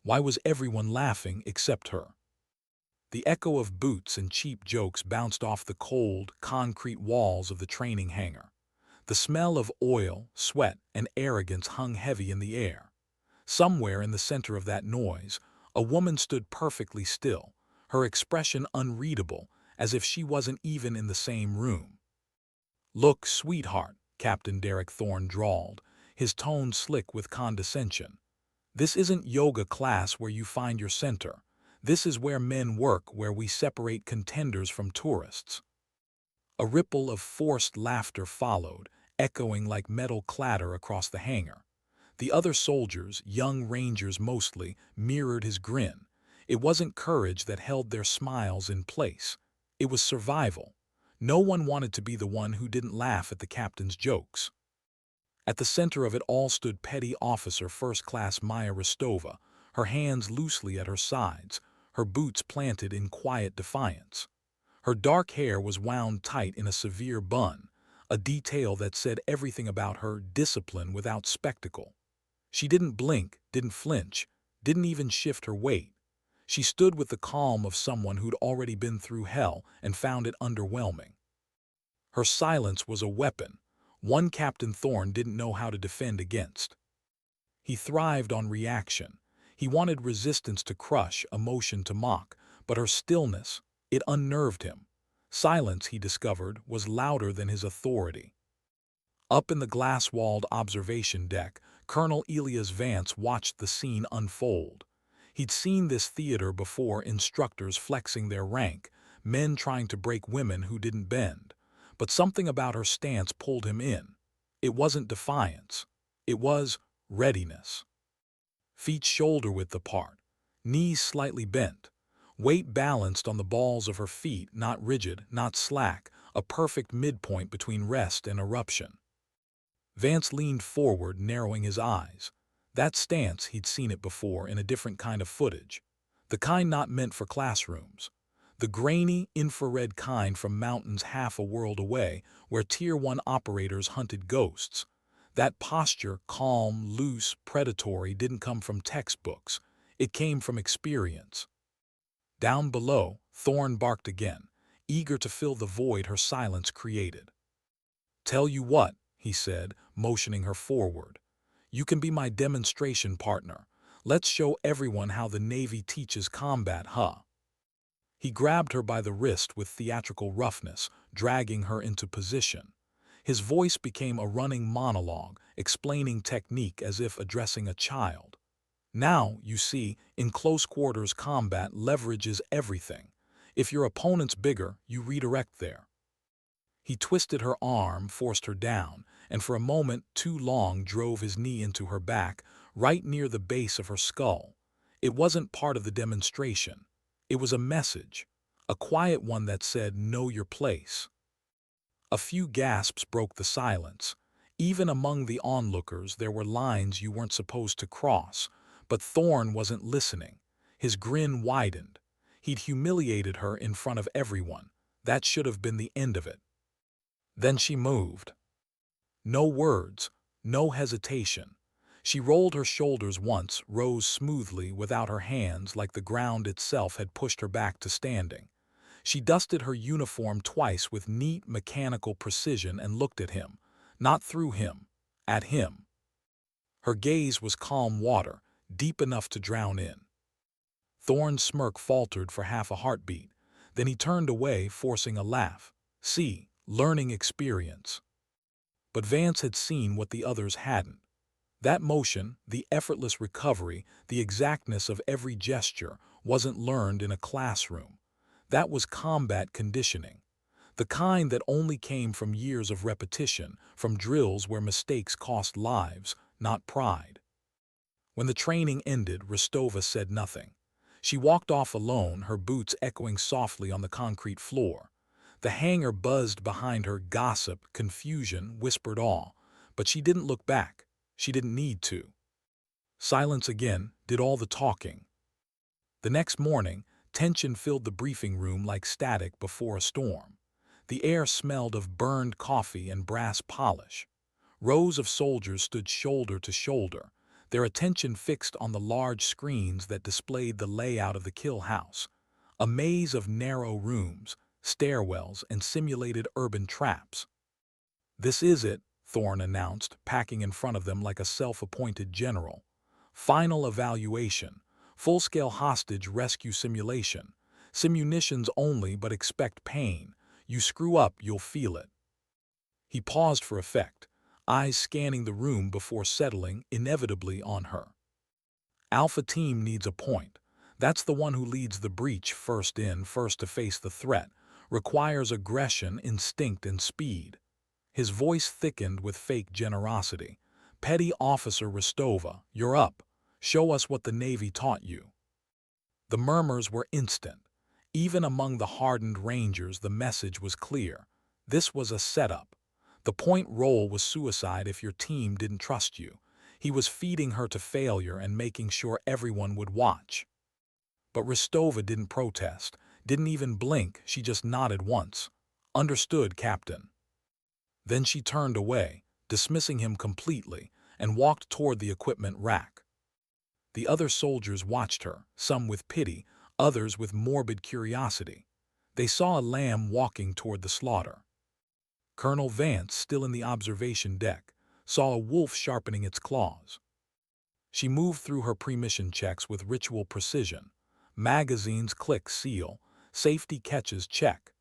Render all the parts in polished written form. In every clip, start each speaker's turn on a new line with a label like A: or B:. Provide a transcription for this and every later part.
A: Why was everyone laughing except her? The echo of boots and cheap jokes bounced off the cold, concrete walls of the training hangar. The smell of oil, sweat, and arrogance hung heavy in the air. Somewhere in the center of that noise, a woman stood perfectly still, her expression unreadable, as if she wasn't even in the same room. "Look, sweetheart," Captain Derek Thorne drawled, his tone slick with condescension. "This isn't yoga class where you find your center. This is where men work, where we separate contenders from tourists." A ripple of forced laughter followed, echoing like metal clatter across the hangar. The other soldiers, young rangers mostly, mirrored his grin. It wasn't courage that held their smiles in place. It was survival. No one wanted to be the one who didn't laugh at the captain's jokes. At the center of it all stood Petty Officer First Class Maya Rosttova, her hands loosely at her sides, her boots planted in quiet defiance. Her dark hair was wound tight in a severe bun, a detail that said everything about her discipline without spectacle. She didn't blink, didn't flinch, didn't even shift her weight. She stood with the calm of someone who'd already been through hell and found it underwhelming. Her silence was a weapon, one Captain Thorne didn't know how to defend against. He thrived on reaction. He wanted resistance to crush, emotion to mock, but her stillness, it unnerved him. Silence, he discovered, was louder than his authority. Up in the glass-walled observation deck, Colonel Elias Vance watched the scene unfold. He'd seen this theater before, instructors flexing their rank, men trying to break women who didn't bend. But something about her stance pulled him in. It wasn't defiance. It was readiness. Feet shoulder-width apart, knees slightly bent, weight balanced on the balls of her feet, not rigid, not slack, a perfect midpoint between rest and eruption. Vance leaned forward, narrowing his eyes. That stance, he'd seen it before in a different kind of footage. The kind not meant for classrooms. The grainy, infrared kind from mountains half a world away, where Tier 1 operators hunted ghosts. That posture, calm, loose, predatory, didn't come from textbooks. It came from experience. Down below, Thorne barked again, eager to fill the void her silence created. "Tell you what," he said, motioning her forward. "You can be my demonstration partner. Let's show everyone how the Navy teaches combat, huh?" He grabbed her by the wrist with theatrical roughness, dragging her into position. His voice became a running monologue, explaining technique as if addressing a child. "Now, you see, in close-quarters combat, leverage is everything. If your opponent's bigger, you redirect there." He twisted her arm, forced her down, and for a moment too long drove his knee into her back, right near the base of her skull. It wasn't part of the demonstration. It was a message, a quiet one that said, "Know your place." A few gasps broke the silence. Even among the onlookers, there were lines you weren't supposed to cross. But Thorne wasn't listening. His grin widened. He'd humiliated her in front of everyone. That should have been the end of it. Then she moved. No words, no hesitation. She rolled her shoulders once, rose smoothly without her hands like the ground itself had pushed her back to standing. She dusted her uniform twice with neat, mechanical precision and looked at him. Not through him. At him. Her gaze was calm water, deep enough to drown in. Thorne's smirk faltered for half a heartbeat. Then he turned away, forcing a laugh. See, learning experience. But Vance had seen what the others hadn't. That motion, the effortless recovery, the exactness of every gesture, wasn't learned in a classroom. That was combat conditioning. The kind that only came from years of repetition, from drills where mistakes cost lives, not pride. When the training ended, Rostova said nothing. She walked off alone, her boots echoing softly on the concrete floor. The hangar buzzed behind her, gossip, confusion, whispered awe. But she didn't look back. She didn't need to. Silence again did all the talking. The next morning, tension filled the briefing room like static before a storm. The air smelled of burned coffee and brass polish. Rows of soldiers stood shoulder to shoulder, their attention fixed on the large screens that displayed the layout of the kill house. A maze of narrow rooms, stairwells, and simulated urban traps. "This is it," Thorne announced, packing in front of them like a self-appointed general. "Final evaluation. Full-scale hostage rescue simulation. Simunitions only, but expect pain. You screw up, you'll feel it." He paused for effect, eyes scanning the room before settling inevitably on her. "Alpha Team needs a point. That's the one who leads the breach, first in, first to face the threat. Requires aggression, instinct, and speed." His voice thickened with fake generosity. "Petty Officer Rosttova, you're up. Show us what the Navy taught you." The murmurs were instant. Even among the hardened Rangers, the message was clear. This was a setup. The point role was suicide if your team didn't trust you. He was feeding her to failure and making sure everyone would watch. But Rostova didn't protest, didn't even blink, she just nodded once. "Understood, Captain." Then she turned away, dismissing him completely, and walked toward the equipment rack. The other soldiers watched her, some with pity, others with morbid curiosity. They saw a lamb walking toward the slaughter. Colonel Vance, still in the observation deck, saw a wolf sharpening its claws. She moved through her pre-mission checks with ritual precision. Magazines click, seal. Safety catches, check.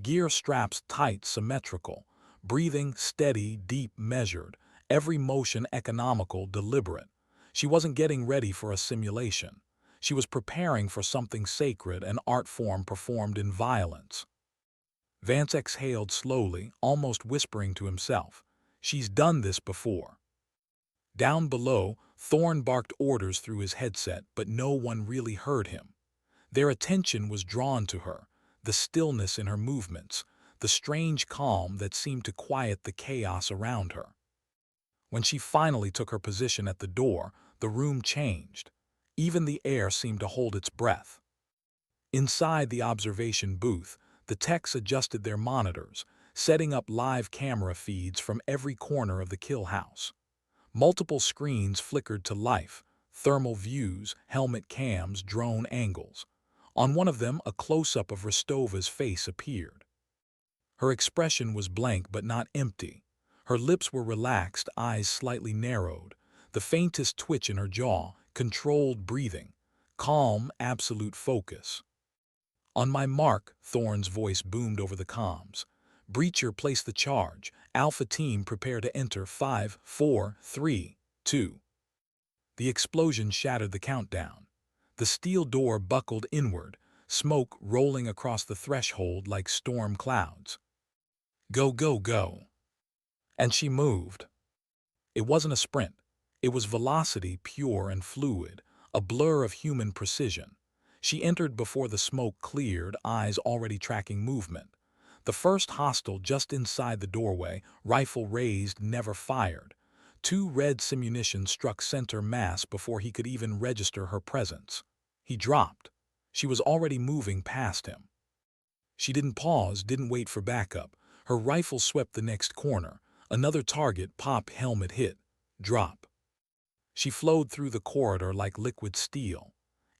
A: Gear straps tight, symmetrical. Breathing steady, deep, measured. Every motion economical, deliberate. She wasn't getting ready for a simulation. She was preparing for something sacred, an art form performed in violence. Vance exhaled slowly, almost whispering to himself. She's done this before. Down below, Thorne barked orders through his headset, but no one really heard him. Their attention was drawn to her, the stillness in her movements, the strange calm that seemed to quiet the chaos around her. When she finally took her position at the door, the room changed. Even the air seemed to hold its breath. Inside the observation booth, the techs adjusted their monitors, setting up live camera feeds from every corner of the kill house. Multiple screens flickered to life, thermal views, helmet cams, drone angles. On one of them, a close-up of Rostova's face appeared. Her expression was blank but not empty. Her lips were relaxed, eyes slightly narrowed, the faintest twitch in her jaw, controlled breathing, calm, absolute focus. "On my mark," Thorne's voice boomed over the comms. "Breacher, place the charge. Alpha Team, prepare to enter. 5, 4, 3, 2. The explosion shattered the countdown. The steel door buckled inward, smoke rolling across the threshold like storm clouds. "Go, go, go." And she moved. It wasn't a sprint. It was velocity, pure and fluid, a blur of human precision. She entered before the smoke cleared, eyes already tracking movement. The first hostile just inside the doorway, rifle raised, never fired. 2 red simunitions struck center mass before he could even register her presence. He dropped. She was already moving past him. She didn't pause, didn't wait for backup. Her rifle swept the next corner. Another target, pop, helmet hit. Drop. She flowed through the corridor like liquid steel.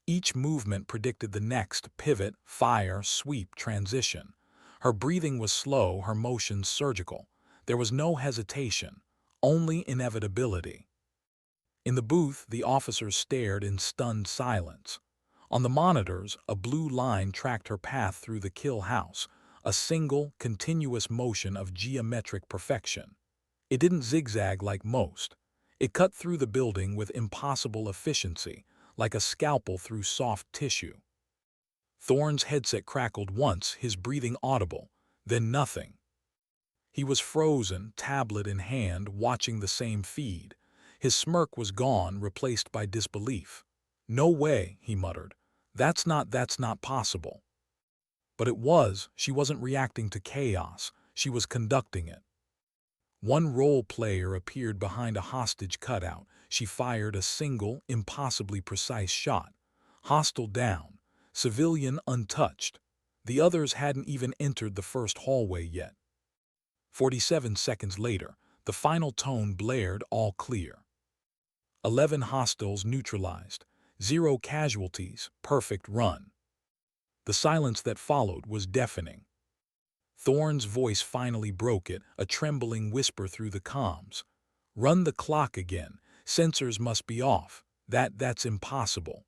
A: Each movement predicted the next: pivot, fire, sweep, transition. Her breathing was slow, her motions surgical. There was no hesitation, only inevitability. In the booth, the officers stared in stunned silence. On the monitors, a blue line tracked her path through the kill house, a single, continuous motion of geometric perfection. It didn't zigzag like most. It cut through the building with impossible efficiency, like a scalpel through soft tissue. Thorne's headset crackled once, his breathing audible, then nothing. He was frozen, tablet in hand, watching the same feed. His smirk was gone, replaced by disbelief. "No way," he muttered. That's not possible." But it was. She wasn't reacting to chaos. She was conducting it. One role player appeared behind a hostage cutout. She fired a single, impossibly precise shot. Hostile down. Civilian untouched. The others hadn't even entered the first hallway yet. 47 seconds later, the final tone blared, all clear. 11 hostiles neutralized, 0 casualties, perfect run. The silence that followed was deafening. Thorne's voice finally broke it, a trembling whisper through the comms. "Run the clock again. Sensors must be off. That's impossible."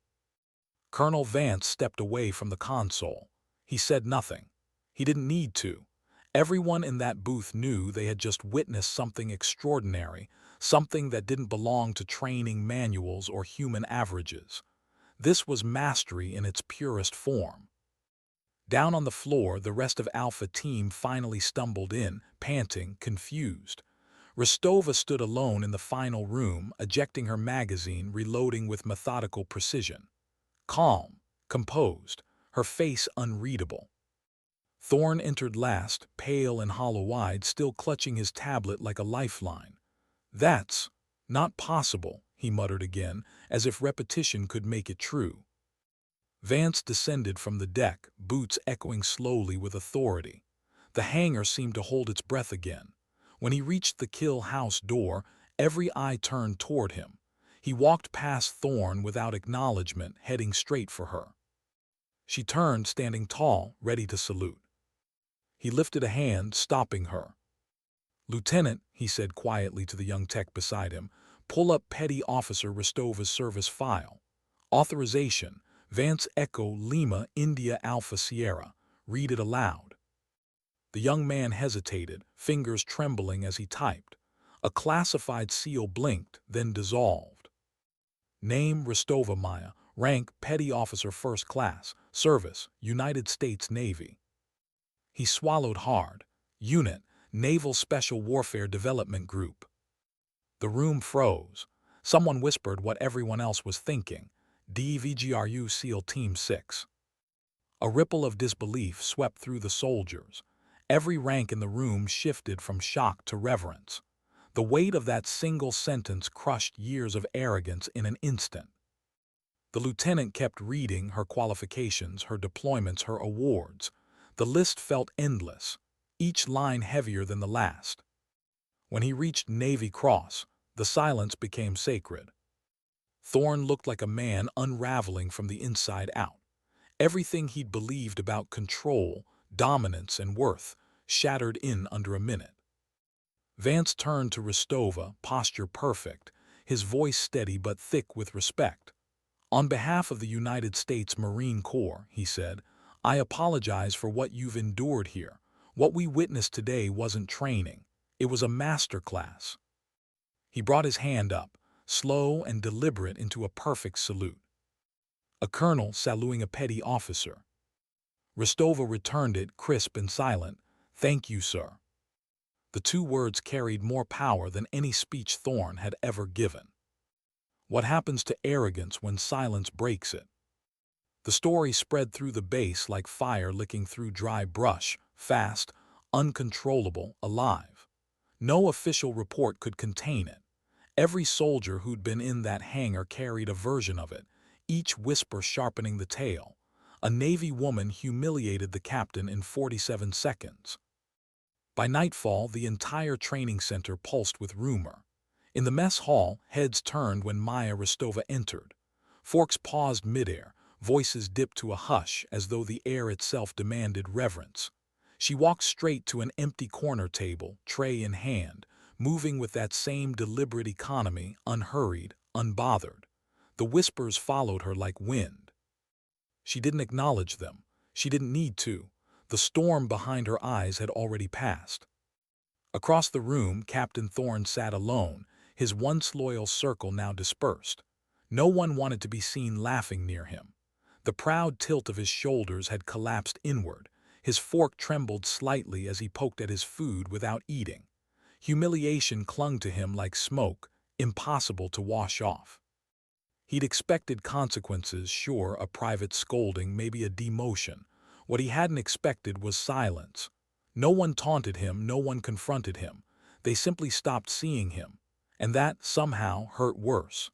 A: Colonel Vance stepped away from the console. He said nothing. He didn't need to. Everyone in that booth knew they had just witnessed something extraordinary, something that didn't belong to training manuals or human averages. This was mastery in its purest form. Down on the floor, the rest of Alpha Team finally stumbled in, panting, confused. Rostova stood alone in the final room, ejecting her magazine, reloading with methodical precision. Calm, composed, her face unreadable. Thorne entered last, pale and hollow-eyed, still clutching his tablet like a lifeline. "That's not possible," he muttered again, as if repetition could make it true. Vance descended from the deck, boots echoing slowly with authority. The hangar seemed to hold its breath again. When he reached the kill house door, every eye turned toward him. He walked past Thorne without acknowledgement, heading straight for her. She turned, standing tall, ready to salute. He lifted a hand, stopping her. "Lieutenant," he said quietly to the young tech beside him, "pull up Petty Officer Rostova's service file. Authorization, Vance Echo Lima India Alpha Sierra. Read it aloud." The young man hesitated, fingers trembling as he typed. A classified seal blinked, then dissolved. Name Rostova Maya, rank Petty Officer First Class, service United States Navy. He swallowed hard. Unit, Naval Special Warfare Development Group. The room froze. Someone whispered what everyone else was thinking. DVGRU SEAL Team 6. A ripple of disbelief swept through the soldiers. Every rank in the room shifted from shock to reverence. The weight of that single sentence crushed years of arrogance in an instant. The lieutenant kept reading her qualifications, her deployments, her awards. The list felt endless, each line heavier than the last. When he reached Navy Cross, the silence became sacred. Thorne looked like a man unraveling from the inside out. Everything he'd believed about control, dominance, and worth shattered in under a minute. Vance turned to Rostova, posture perfect, his voice steady but thick with respect. "On behalf of the United States Marine Corps," he said, "I apologize for what you've endured here. What we witnessed today wasn't training. It was a masterclass." He brought his hand up, slow and deliberate, into a perfect salute. A colonel saluting a petty officer. Rostova returned it, crisp and silent. "Thank you, sir." The two words carried more power than any speech Thorne had ever given. What happens to arrogance when silence breaks it? The story spread through the base like fire licking through dry brush, fast, uncontrollable, alive. No official report could contain it. Every soldier who'd been in that hangar carried a version of it, each whisper sharpening the tale. A Navy woman humiliated the captain in 47 seconds. By nightfall, the entire training center pulsed with rumor. In the mess hall, heads turned when Maya Rosttova entered. Forks paused midair, voices dipped to a hush as though the air itself demanded reverence. She walked straight to an empty corner table, tray in hand, moving with that same deliberate economy, unhurried, unbothered. The whispers followed her like wind. She didn't acknowledge them. She didn't need to. The storm behind her eyes had already passed. Across the room, Captain Thorne sat alone, his once loyal circle now dispersed. No one wanted to be seen laughing near him. The proud tilt of his shoulders had collapsed inward. His fork trembled slightly as he poked at his food without eating. Humiliation clung to him like smoke, impossible to wash off. He'd expected consequences, sure, a private scolding, maybe a demotion. What he hadn't expected was silence. No one taunted him, no one confronted him. They simply stopped seeing him. And that, somehow, hurt worse.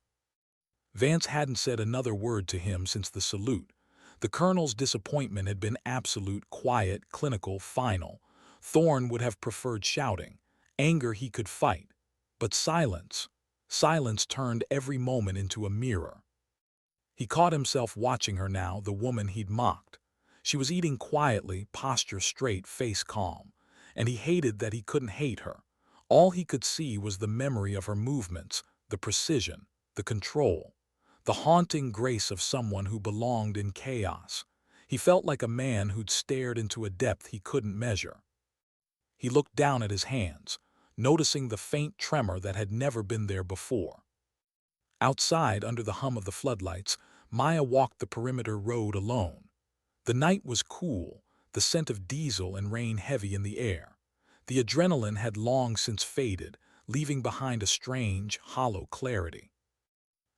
A: Vance hadn't said another word to him since the salute. The colonel's disappointment had been absolute, quiet, clinical, final. Thorne would have preferred shouting. Anger he could fight. But silence. Silence turned every moment into a mirror. He caught himself watching her now, the woman he'd mocked. She was eating quietly, posture straight, face calm. And he hated that he couldn't hate her. All he could see was the memory of her movements, the precision, the control, the haunting grace of someone who belonged in chaos. He felt like a man who'd stared into a depth he couldn't measure. He looked down at his hands, noticing the faint tremor that had never been there before. Outside, under the hum of the floodlights, Maya walked the perimeter road alone. The night was cool, the scent of diesel and rain heavy in the air. The adrenaline had long since faded, leaving behind a strange, hollow clarity.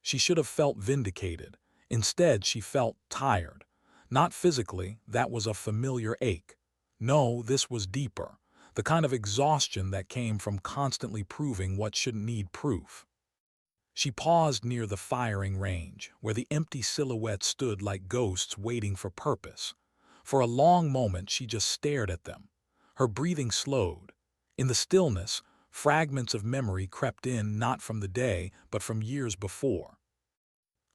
A: She should have felt vindicated. Instead, she felt tired. Not physically, that was a familiar ache. No, this was deeper, the kind of exhaustion that came from constantly proving what shouldn't need proof. She paused near the firing range, where the empty silhouettes stood like ghosts waiting for purpose. For a long moment she just stared at them. Her breathing slowed. In the stillness, fragments of memory crept in, not from the day, but from years before.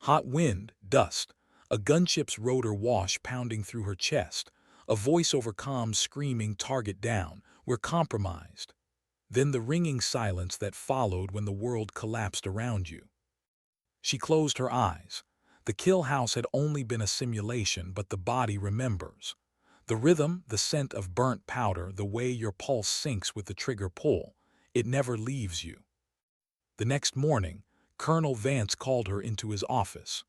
A: Hot wind, dust, a gunship's rotor wash pounding through her chest, a voice over comms screaming, "Target down, we're compromised." Then the ringing silence that followed when the world collapsed around you. She closed her eyes. The kill house had only been a simulation, but the body remembers. The rhythm, the scent of burnt powder, the way your pulse syncs with the trigger pull, it never leaves you. The next morning, Colonel Vance called her into his office.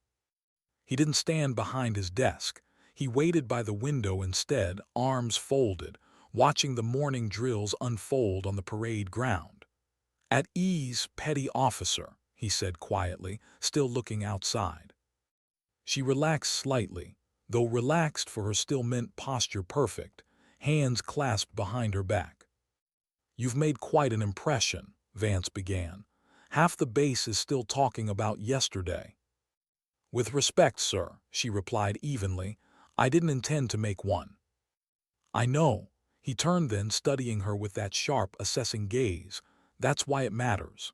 A: He didn't stand behind his desk. He waited by the window instead, arms folded, watching the morning drills unfold on the parade ground. "At ease, petty officer," he said quietly, still looking outside. She relaxed slightly, though relaxed for her still meant posture perfect, hands clasped behind her back. "You've made quite an impression," Vance began. "Half the base is still talking about yesterday." "With respect, sir," she replied evenly, "I didn't intend to make one." "I know." He turned then, studying her with that sharp, assessing gaze. "That's why it matters."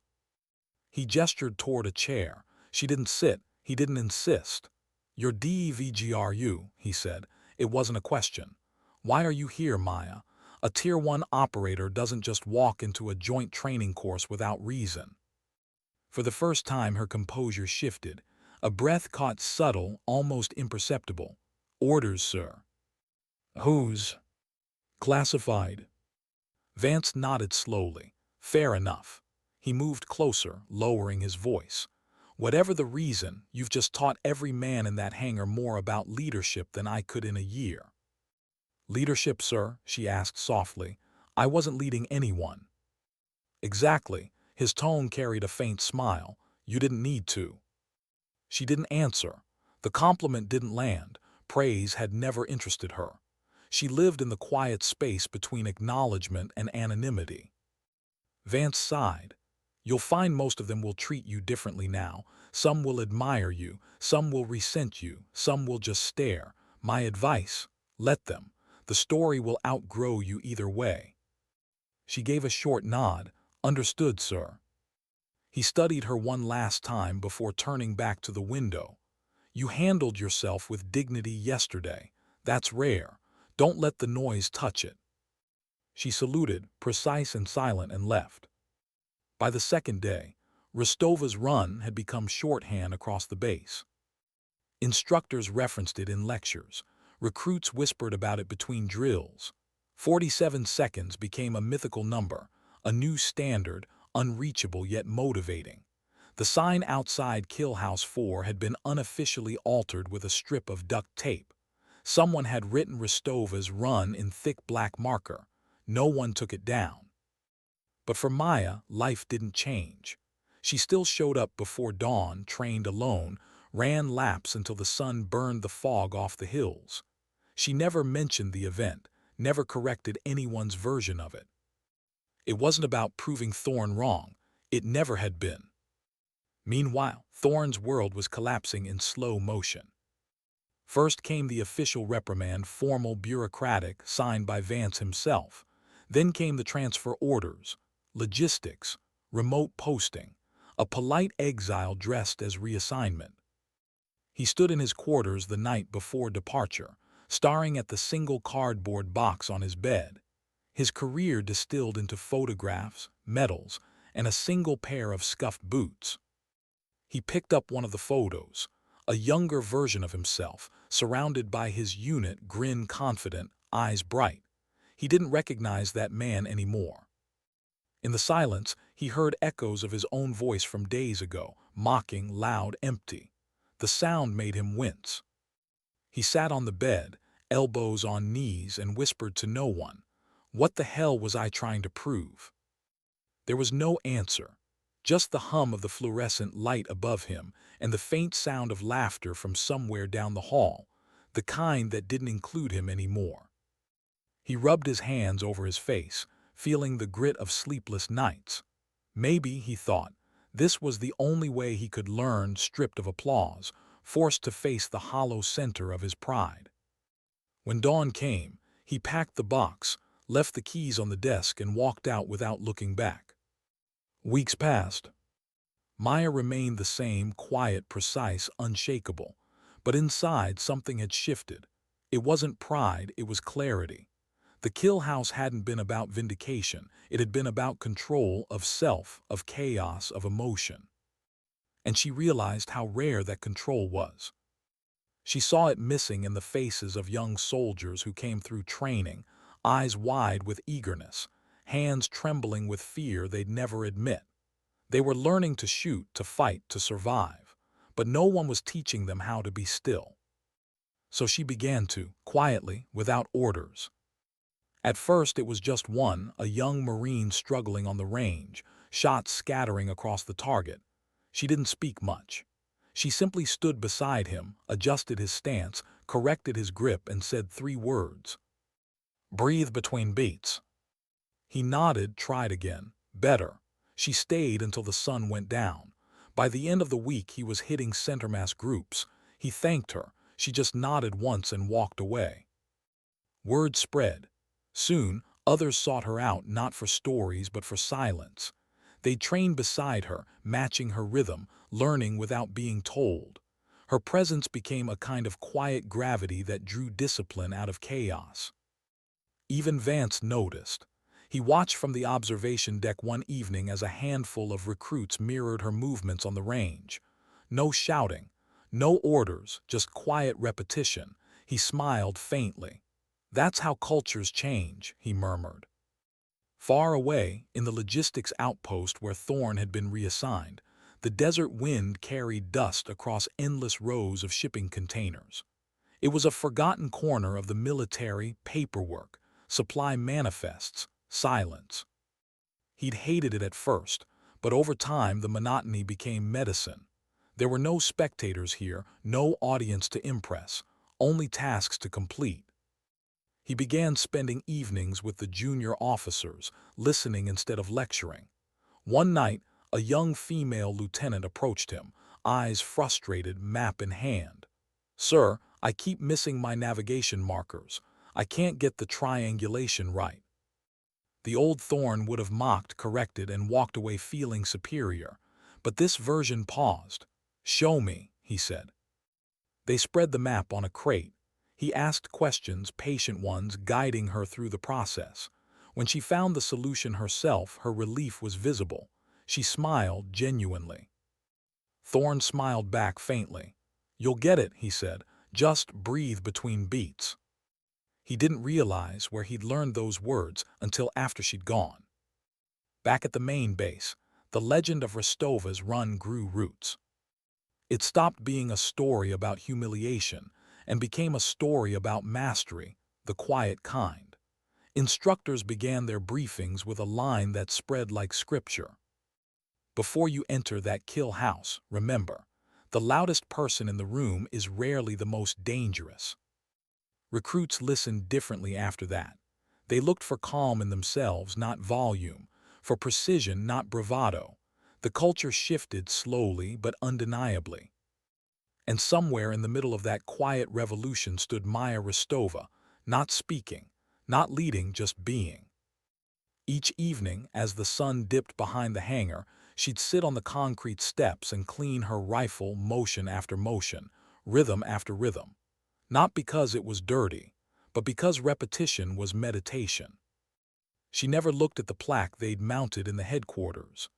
A: He gestured toward a chair. She didn't sit. He didn't insist. "You're DEVGRU," he said. It wasn't a question. "Why are you here, Maya? A Tier 1 operator doesn't just walk into a joint training course without reason." For the first time her composure shifted. A breath caught, subtle, almost imperceptible. "Orders, sir." "Whose?" "Classified." Vance nodded slowly. "Fair enough." He moved closer, lowering his voice. "Whatever the reason, you've just taught every man in that hangar more about leadership than I could in a year." "Leadership, sir?" she asked softly. "I wasn't leading anyone." "Exactly." His tone carried a faint smile. "You didn't need to." She didn't answer. The compliment didn't land. Praise had never interested her. She lived in the quiet space between acknowledgement and anonymity. Vance sighed. "You'll find most of them will treat you differently now. Some will admire you, some will resent you, some will just stare. My advice, let them. The story will outgrow you either way." She gave a short nod. "Understood, sir." He studied her one last time before turning back to the window. "You handled yourself with dignity yesterday. That's rare. Don't let the noise touch it." She saluted, precise and silent, and left. By the second day, Rostova's run had become shorthand across the base. Instructors referenced it in lectures. Recruits whispered about it between drills. 47 seconds became a mythical number, a new standard, unreachable yet motivating. The sign outside Kill House 4 had been unofficially altered with a strip of duct tape. Someone had written Rostova's run in thick black marker. No one took it down. But for Maya, life didn't change. She still showed up before dawn, trained alone, ran laps until the sun burned the fog off the hills. She never mentioned the event, never corrected anyone's version of it. It wasn't about proving Thorne wrong. It never had been. Meanwhile, Thorne's world was collapsing in slow motion. First came the official reprimand, formal, bureaucratic, signed by Vance himself. Then came the transfer orders, logistics, remote posting, a polite exile dressed as reassignment. He stood in his quarters the night before departure, staring at the single cardboard box on his bed, his career distilled into photographs, medals, and a single pair of scuffed boots. He picked up one of the photos, a younger version of himself, surrounded by his unit, grin confident, eyes bright. He didn't recognize that man anymore. In the silence, he heard echoes of his own voice from days ago, mocking, loud, empty. The sound made him wince. He sat on the bed, elbows on knees, and whispered to no one, "What the hell was I trying to prove?" There was no answer, just the hum of the fluorescent light above him and the faint sound of laughter from somewhere down the hall, the kind that didn't include him anymore. He rubbed his hands over his face, feeling the grit of sleepless nights. Maybe, he thought, this was the only way he could learn, stripped of applause, forced to face the hollow center of his pride. When dawn came, he packed the box, left the keys on the desk, and walked out without looking back. Weeks passed. Maya remained the same, quiet, precise, unshakable. But inside, something had shifted. It wasn't pride, it was clarity. The kill house hadn't been about vindication, it had been about control of self, of chaos, of emotion. And she realized how rare that control was. She saw it missing in the faces of young soldiers who came through training, eyes wide with eagerness, hands trembling with fear they'd never admit. They were learning to shoot, to fight, to survive, but no one was teaching them how to be still. So she began to, quietly, without orders. At first it was just one, a young Marine struggling on the range, shots scattering across the target. She didn't speak much. She simply stood beside him, adjusted his stance, corrected his grip, and said 3 words. "Breathe between beats." He nodded, tried again. Better. She stayed until the sun went down. By the end of the week he was hitting centermass groups. He thanked her. She just nodded once and walked away. Word spread. Soon, others sought her out, not for stories but for silence. They trained beside her, matching her rhythm, learning without being told. Her presence became a kind of quiet gravity that drew discipline out of chaos. Even Vance noticed. He watched from the observation deck one evening as a handful of recruits mirrored her movements on the range. No shouting, no orders, just quiet repetition. He smiled faintly. "That's how cultures change," he murmured. Far away, in the logistics outpost where Thorne had been reassigned, the desert wind carried dust across endless rows of shipping containers. It was a forgotten corner of the military, paperwork, supply manifests, silence. He'd hated it at first, but over time the monotony became medicine. There were no spectators here, no audience to impress, only tasks to complete. He began spending evenings with the junior officers, listening instead of lecturing. One night, a young female lieutenant approached him, eyes frustrated, map in hand. "Sir, I keep missing my navigation markers. I can't get the triangulation right." The old Thorne would have mocked, corrected, and walked away feeling superior. But this version paused. "Show me," he said. They spread the map on a crate. He asked questions, patient ones, guiding her through the process. When she found the solution herself, her relief was visible. She smiled genuinely. Thorne smiled back faintly. "You'll get it," he said. "Just breathe between beats." He didn't realize where he'd learned those words until after she'd gone. Back at the main base, the legend of Rosttova's run grew roots. It stopped being a story about humiliation and became a story about mastery, the quiet kind. Instructors began their briefings with a line that spread like scripture. "Before you enter that kill house, remember, the loudest person in the room is rarely the most dangerous." Recruits listened differently after that. They looked for calm in themselves, not volume, for precision, not bravado. The culture shifted slowly but undeniably. And somewhere in the middle of that quiet revolution stood Maya Rosttova, not speaking, not leading, just being. Each evening, as the sun dipped behind the hangar, She'd sit on the concrete steps and clean her rifle motion after motion, rhythm after rhythm. Not because it was dirty, but because repetition was meditation. She never looked at the plaque they'd mounted in the headquarters.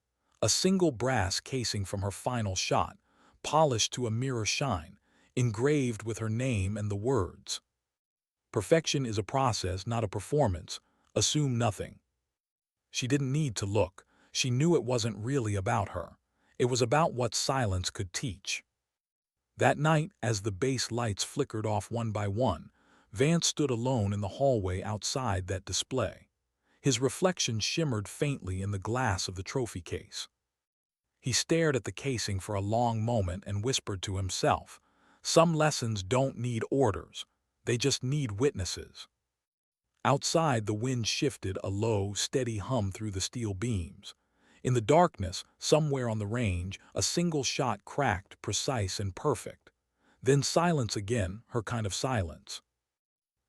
A: A single brass casing from her final shot, polished to a mirror shine, engraved with her name and the words, "Perfection is a process, not a performance. Assume nothing." She didn't need to look. She knew it wasn't really about her. It was about what silence could teach. That night, as the base lights flickered off one by one, Vance stood alone in the hallway outside that display. His reflection shimmered faintly in the glass of the trophy case. He stared at the casing for a long moment and whispered to himself, "Some lessons don't need orders. They just need witnesses." Outside, the wind shifted a low, steady hum through the steel beams. In the darkness, somewhere on the range, a single shot cracked, precise and perfect. Then silence again, her kind of silence.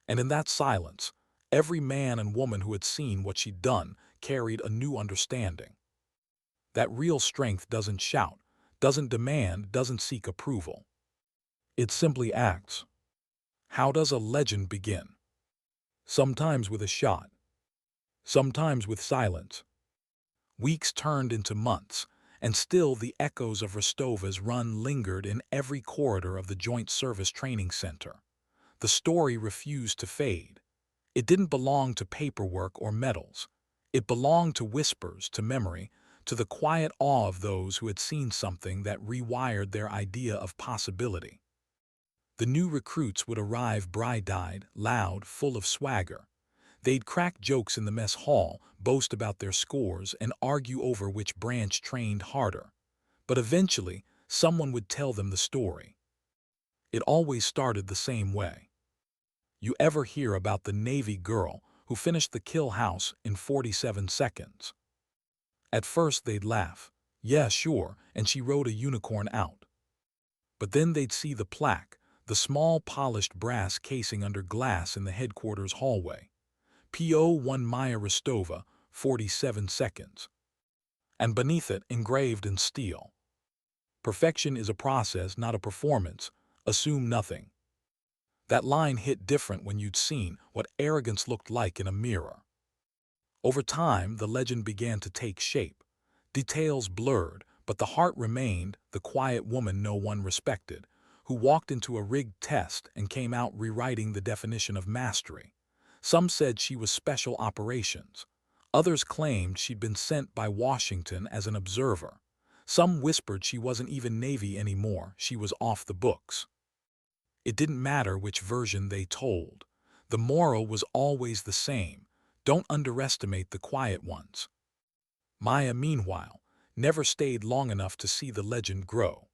A: And in that silence, every man and woman who had seen what she'd done carried a new understanding. That real strength doesn't shout, doesn't demand, doesn't seek approval. It simply acts. How does a legend begin? Sometimes with a shot, sometimes with silence. Weeks turned into months, and still the echoes of Rostova's run lingered in every corridor of the Joint Service Training Center. The story refused to fade. It didn't belong to paperwork or medals. It belonged to whispers, to memory, to the quiet awe of those who had seen something that rewired their idea of possibility. The new recruits would arrive bright-eyed, loud, full of swagger. They'd crack jokes in the mess hall, boast about their scores, and argue over which branch trained harder. But eventually, someone would tell them the story. It always started the same way. You ever hear about the Navy girl who finished the kill house in 47 seconds? At first they'd laugh. Yeah, sure, and she rode a unicorn out. But then they'd see the plaque, the small polished brass casing under glass in the headquarters hallway. PO1 Maya Rosttova, 47 seconds. And beneath it, engraved in steel, "Perfection is a process, not a performance. Assume nothing." That line hit different when you'd seen what arrogance looked like in a mirror. Over time, the legend began to take shape. Details blurred, but the heart remained, the quiet woman no one respected, who walked into a rigged test and came out rewriting the definition of mastery. Some said she was special operations. Others claimed she'd been sent by Washington as an observer. Some whispered she wasn't even Navy anymore, she was off the books. It didn't matter which version they told. The moral was always the same: don't underestimate the quiet ones. Maya, meanwhile, never stayed long enough to see the legend grow.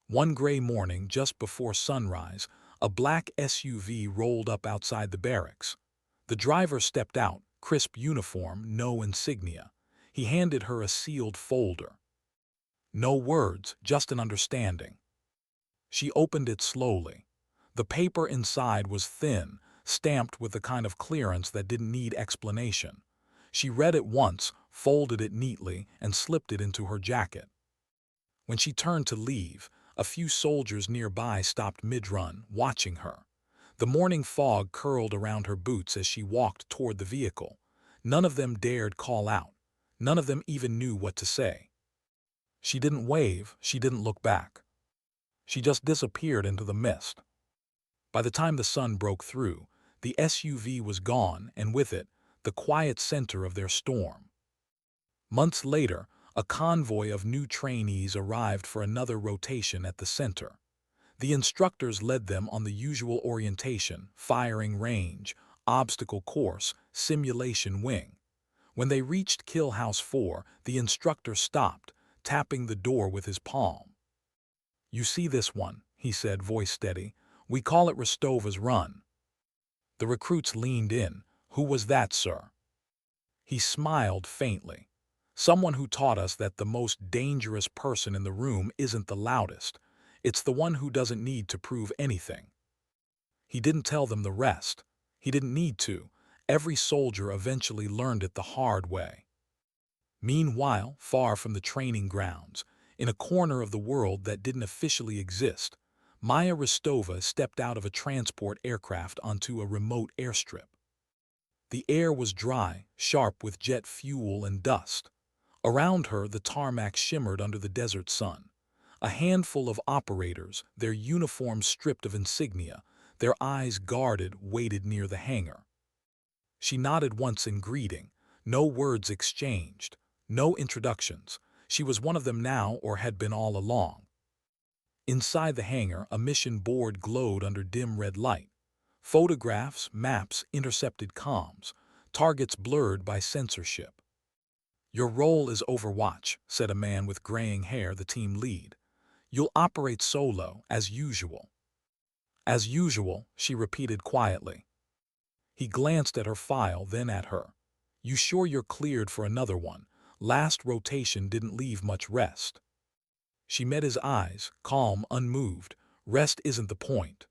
A: One gray morning, just before sunrise, a black SUV rolled up outside the barracks. The driver stepped out, crisp uniform, no insignia. He handed her a sealed folder. No words, just an understanding. She opened it slowly. The paper inside was thin, stamped with the kind of clearance that didn't need explanation. She read it once, folded it neatly, and slipped it into her jacket. When she turned to leave, a few soldiers nearby stopped mid-run, watching her. The morning fog curled around her boots as she walked toward the vehicle. None of them dared call out. None of them even knew what to say. She didn't wave, she didn't look back. She just disappeared into the mist. By the time the sun broke through, the SUV was gone, and with it, the quiet center of their storm. Months later, a convoy of new trainees arrived for another rotation at the center. The instructors led them on the usual orientation: firing range, obstacle course, simulation wing. When they reached Kill House 4, the instructor stopped, tapping the door with his palm. "You see this one," he said, voice steady. "We call it Rostova's Run." The recruits leaned in. "Who was that, sir?" He smiled faintly. "Someone who taught us that the most dangerous person in the room isn't the loudest. It's the one who doesn't need to prove anything." He didn't tell them the rest. He didn't need to. Every soldier eventually learned it the hard way. Meanwhile, far from the training grounds, in a corner of the world that didn't officially exist, Maya Rosttova stepped out of a transport aircraft onto a remote airstrip. The air was dry, sharp with jet fuel and dust. Around her, the tarmac shimmered under the desert sun. A handful of operators, their uniforms stripped of insignia, their eyes guarded, waited near the hangar. She nodded once in greeting. No words exchanged, no introductions. She was one of them now or had been all along. Inside the hangar, a mission board glowed under dim red light. Photographs, maps, intercepted comms, targets blurred by censorship. "Your role is Overwatch," said a man with graying hair, the team lead. "You'll operate solo, as usual." "As usual," she repeated quietly. He glanced at her file, then at her. "You sure you're cleared for another one? Last rotation didn't leave much rest." She met his eyes, calm, unmoved. "Rest isn't the point."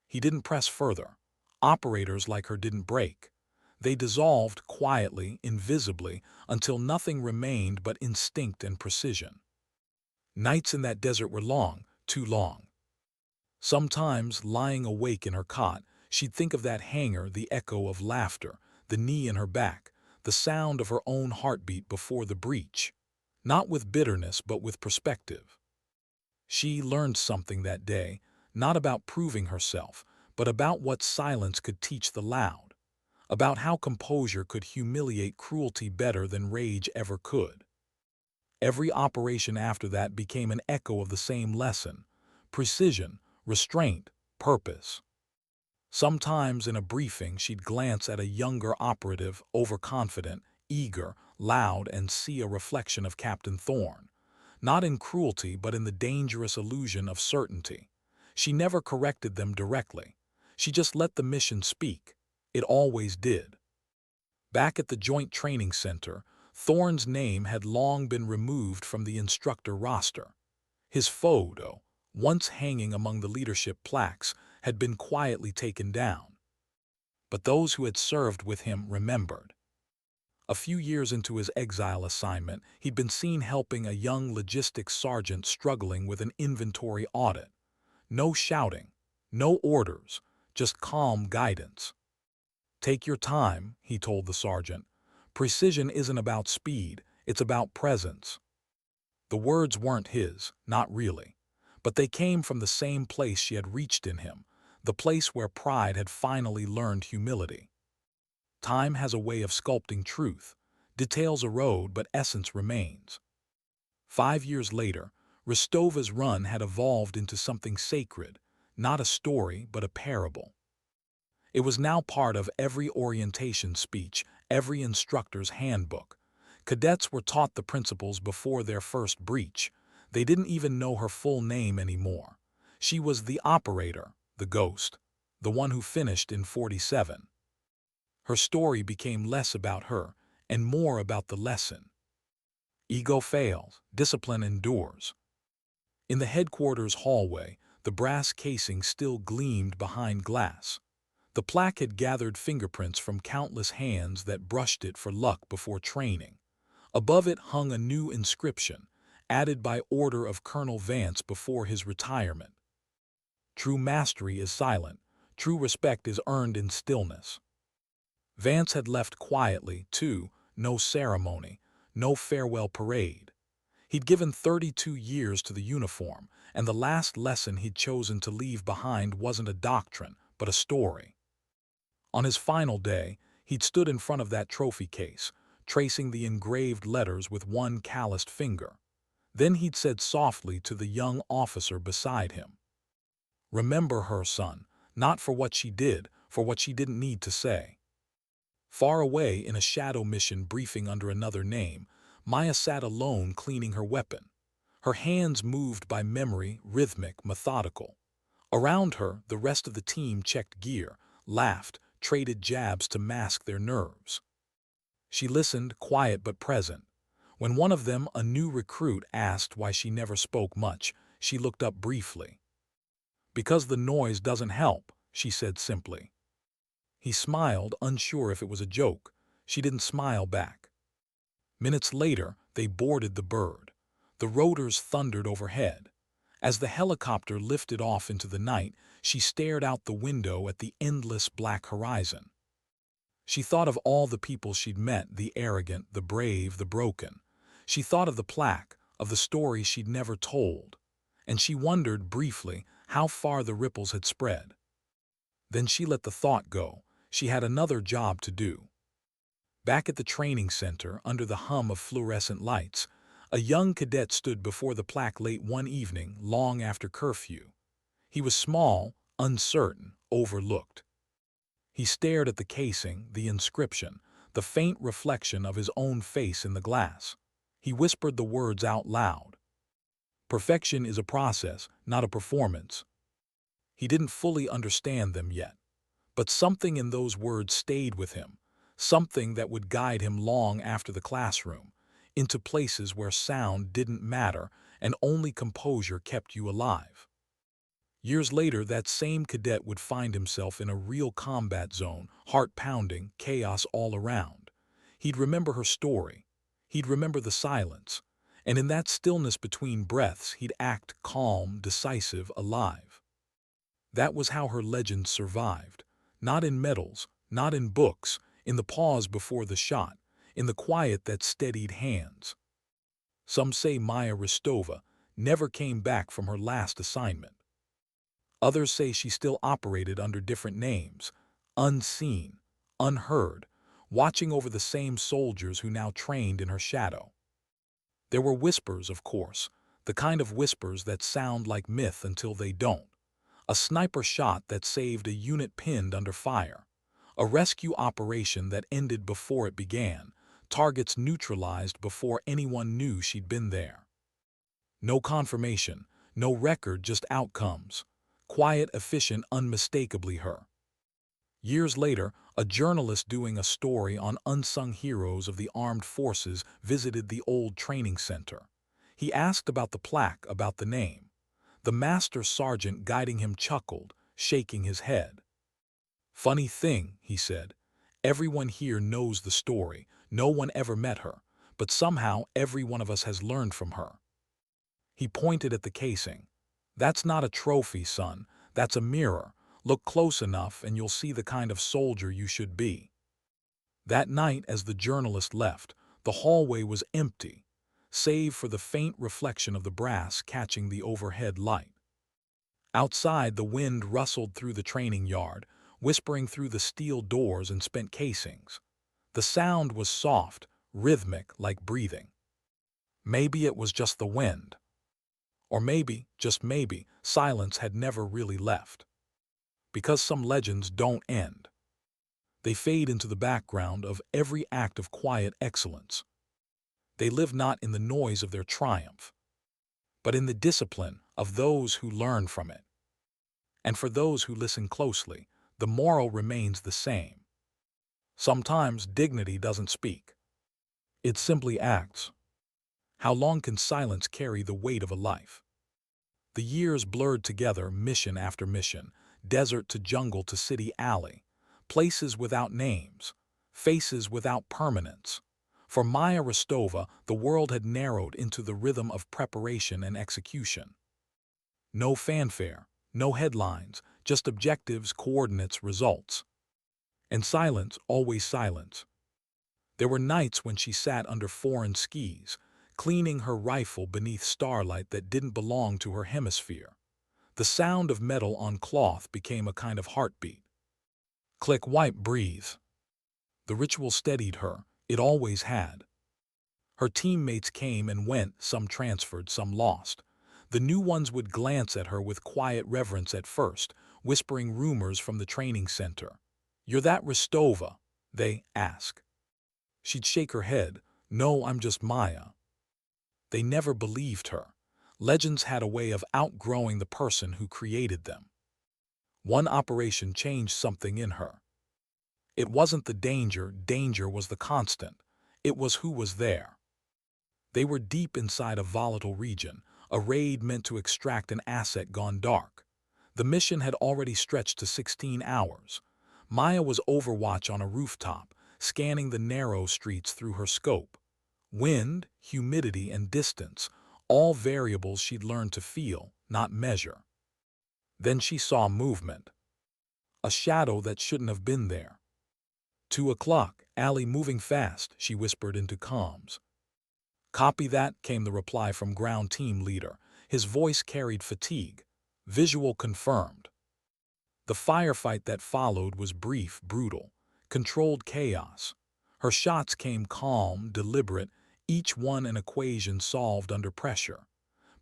A: He didn't press further. Operators like her didn't break. They dissolved quietly, invisibly, until nothing remained but instinct and precision. Nights in that desert were long, too long. Sometimes, lying awake in her cot, she'd think of that hangar, the echo of laughter, the knee in her back, the sound of her own heartbeat before the breach. Not with bitterness, but with perspective. She learned something that day, not about proving herself, but about what silence could teach the loud, about how composure could humiliate cruelty better than rage ever could. Every operation after that became an echo of the same lesson: precision, restraint, purpose. Sometimes in a briefing she'd glance at a younger operative, overconfident, eager, loud, and see a reflection of Captain Thorne. Not in cruelty, but in the dangerous illusion of certainty. She never corrected them directly. She just let the mission speak. It always did. Back at the Joint Training Center, Thorne's name had long been removed from the instructor roster. His photo, once hanging among the leadership plaques, had been quietly taken down. But those who had served with him remembered. A few years into his exile assignment, he'd been seen helping a young logistics sergeant struggling with an inventory audit. No shouting, no orders, just calm guidance. "Take your time," he told the sergeant. "Precision isn't about speed, it's about presence." The words weren't his, not really. But they came from the same place she had reached in him, the place where pride had finally learned humility. Time has a way of sculpting truth. Details erode, but essence remains. 5 years later, Rostova's run had evolved into something sacred, not a story, but a parable. It was now part of every orientation speech, every instructor's handbook. Cadets were taught the principles before their first breach. They didn't even know her full name anymore. She was the operator, the ghost, the one who finished in 47. Her story became less about her and more about the lesson. Ego fails, discipline endures. In the headquarters hallway, the brass casing still gleamed behind glass. The plaque had gathered fingerprints from countless hands that brushed it for luck before training. Above it hung a new inscription, added by order of Colonel Vance before his retirement. "True mastery is silent. True respect is earned in stillness." Vance had left quietly, too, no ceremony, no farewell parade. He'd given 32 years to the uniform, and the last lesson he'd chosen to leave behind wasn't a doctrine, but a story. On his final day, he'd stood in front of that trophy case, tracing the engraved letters with one calloused finger. Then he'd said softly to the young officer beside him, "Remember her, son, not for what she did, for what she didn't need to say." Far away in a shadow mission briefing under another name, Maya sat alone cleaning her weapon. Her hands moved by memory, rhythmic, methodical. Around her, the rest of the team checked gear, laughed, traded jabs to mask their nerves. She listened, quiet but present. When one of them, a new recruit, asked why she never spoke much, she looked up briefly. "Because the noise doesn't help," she said simply. He smiled, unsure if it was a joke. She didn't smile back. Minutes later, they boarded the bird. The rotors thundered overhead. As the helicopter lifted off into the night, she stared out the window at the endless black horizon. She thought of all the people she'd met, the arrogant, the brave, the broken. She thought of the plaque, of the stories she'd never told. And she wondered, briefly, how far the ripples had spread. Then she let the thought go. She had another job to do. Back at the training center, under the hum of fluorescent lights, a young cadet stood before the plaque late one evening, long after curfew. He was small, uncertain, overlooked. He stared at the casing, the inscription, the faint reflection of his own face in the glass. He whispered the words out loud. Perfection is a process, not a performance. He didn't fully understand them yet, but something in those words stayed with him, something that would guide him long after the classroom, into places where sound didn't matter and only composure kept you alive. Years later, that same cadet would find himself in a real combat zone, heart pounding, chaos all around. He'd remember her story. He'd remember the silence. And in that stillness between breaths, he'd act calm, decisive, alive. That was how her legend survived. Not in medals, not in books, in the pause before the shot, in the quiet that steadied hands. Some say Maya Rosttova never came back from her last assignment. Others say she still operated under different names, unseen, unheard, watching over the same soldiers who now trained in her shadow. There were whispers, of course, the kind of whispers that sound like myth until they don't. A sniper shot that saved a unit pinned under fire. A rescue operation that ended before it began, targets neutralized before anyone knew she'd been there. No confirmation, no record, just outcomes. Quiet, efficient, unmistakably her. Years later, a journalist doing a story on unsung heroes of the armed forces visited the old training center. He asked about the plaque, about the name. The master sergeant guiding him chuckled, shaking his head. "Funny thing," he said, "everyone here knows the story, no one ever met her, but somehow every one of us has learned from her." He pointed at the casing. "That's not a trophy, son, that's a mirror. Look close enough and you'll see the kind of soldier you should be." That night, as the journalist left, the hallway was empty, save for the faint reflection of the brass catching the overhead light. Outside, the wind rustled through the training yard, whispering through the steel doors and spent casings. The sound was soft, rhythmic, like breathing. Maybe it was just the wind. Or maybe, just maybe, silence had never really left. Because some legends don't end. They fade into the background of every act of quiet excellence. They live not in the noise of their triumph, but in the discipline of those who learn from it. And for those who listen closely, the moral remains the same. Sometimes dignity doesn't speak. It simply acts. How long can silence carry the weight of a life? The years blurred together, mission after mission, desert to jungle to city alley, places without names, faces without permanence. For Maya Rosttova, the world had narrowed into the rhythm of preparation and execution. No fanfare, no headlines, just objectives, coordinates, results. And silence, always silence. There were nights when she sat under foreign skis, cleaning her rifle beneath starlight that didn't belong to her hemisphere. The sound of metal on cloth became a kind of heartbeat. Click, wipe, breathe. The ritual steadied her, it always had. Her teammates came and went, some transferred, some lost. The new ones would glance at her with quiet reverence at first, whispering rumors from the training center. "You're that Rosttova?" they ask. She'd shake her head. "No, I'm just Maya." They never believed her. Legends had a way of outgrowing the person who created them. One operation changed something in her. It wasn't the danger, danger was the constant. It was who was there. They were deep inside a volatile region, a raid meant to extract an asset gone dark. The mission had already stretched to 16 hours. Maya was overwatch on a rooftop, scanning the narrow streets through her scope. Wind, humidity, and distance, all variables she'd learned to feel, not measure. Then she saw movement. A shadow that shouldn't have been there. 2 o'clock, Allie moving fast, she whispered into comms. Copy that, came the reply from ground team leader. His voice carried fatigue. Visual confirmed. The firefight that followed was brief, brutal, controlled chaos. Her shots came calm, deliberate, each one an equation solved under pressure.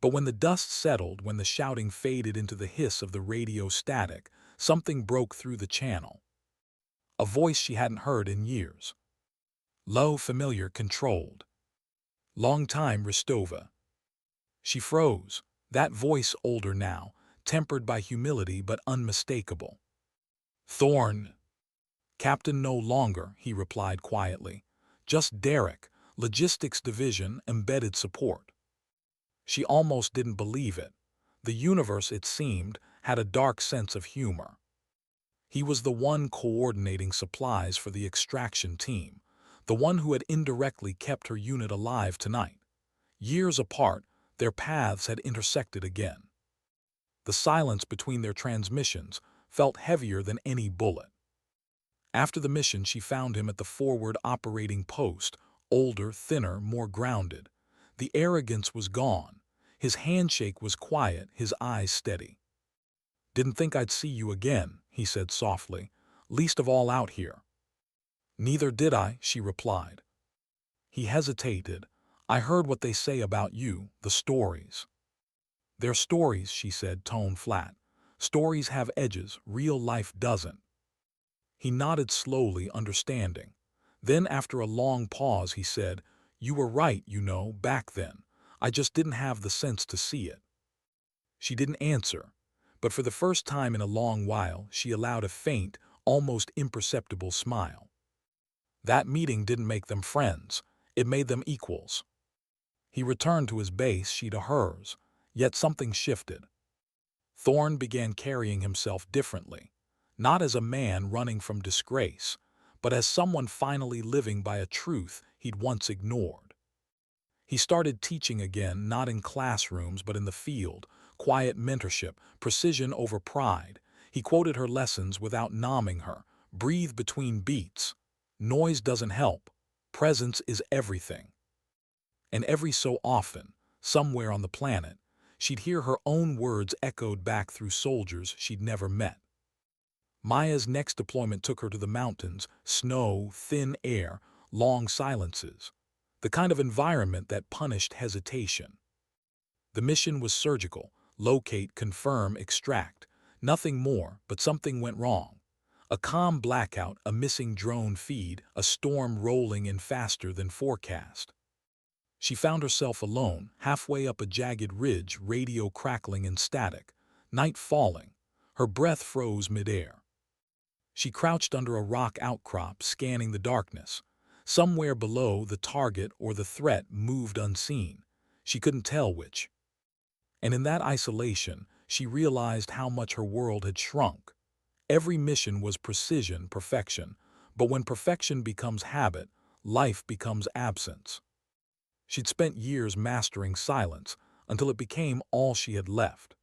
A: But when the dust settled, when the shouting faded into the hiss of the radio static, something broke through the channel. A voice she hadn't heard in years. Low, familiar, controlled. Long time, Rosttova. She froze. That voice, older now, tempered by humility but unmistakable. Thorn. Captain no longer, he replied quietly. Just Derek, logistics division, embedded support. She almost didn't believe it. The universe, it seemed, had a dark sense of humor. He was the one coordinating supplies for the extraction team, the one who had indirectly kept her unit alive tonight. Years apart, their paths had intersected again. The silence between their transmissions felt heavier than any bullet. After the mission, she found him at the forward operating post, older, thinner, more grounded. The arrogance was gone. His handshake was quiet, his eyes steady. Didn't think I'd see you again, he said softly, least of all out here. Neither did I, she replied. He hesitated. I heard what they say about you, the stories. They're stories, she said, tone flat. Stories have edges, real life doesn't. He nodded slowly, understanding. Then, after a long pause, he said, you were right, you know, back then. I just didn't have the sense to see it. She didn't answer, but for the first time in a long while, she allowed a faint, almost imperceptible smile. That meeting didn't make them friends. It made them equals. He returned to his base, she to hers, yet something shifted. Thorn began carrying himself differently, not as a man running from disgrace, but as someone finally living by a truth he'd once ignored. He started teaching again, not in classrooms but in the field, quiet mentorship, precision over pride. He quoted her lessons without nomming her, breathed between beats. Noise doesn't help. Presence is everything. And every so often, somewhere on the planet, she'd hear her own words echoed back through soldiers she'd never met. Maya's next deployment took her to the mountains, snow, thin air, long silences, the kind of environment that punished hesitation. The mission was surgical: locate, confirm, extract. Nothing more, but something went wrong. A calm blackout, a missing drone feed, a storm rolling in faster than forecast. She found herself alone, halfway up a jagged ridge, radio crackling and static. Night falling. Her breath froze midair. She crouched under a rock outcrop, scanning the darkness. Somewhere below, the target or the threat moved unseen. She couldn't tell which. And in that isolation, she realized how much her world had shrunk. Every mission was precision, perfection. But when perfection becomes habit, life becomes absence. She'd spent years mastering silence until it became all she had left.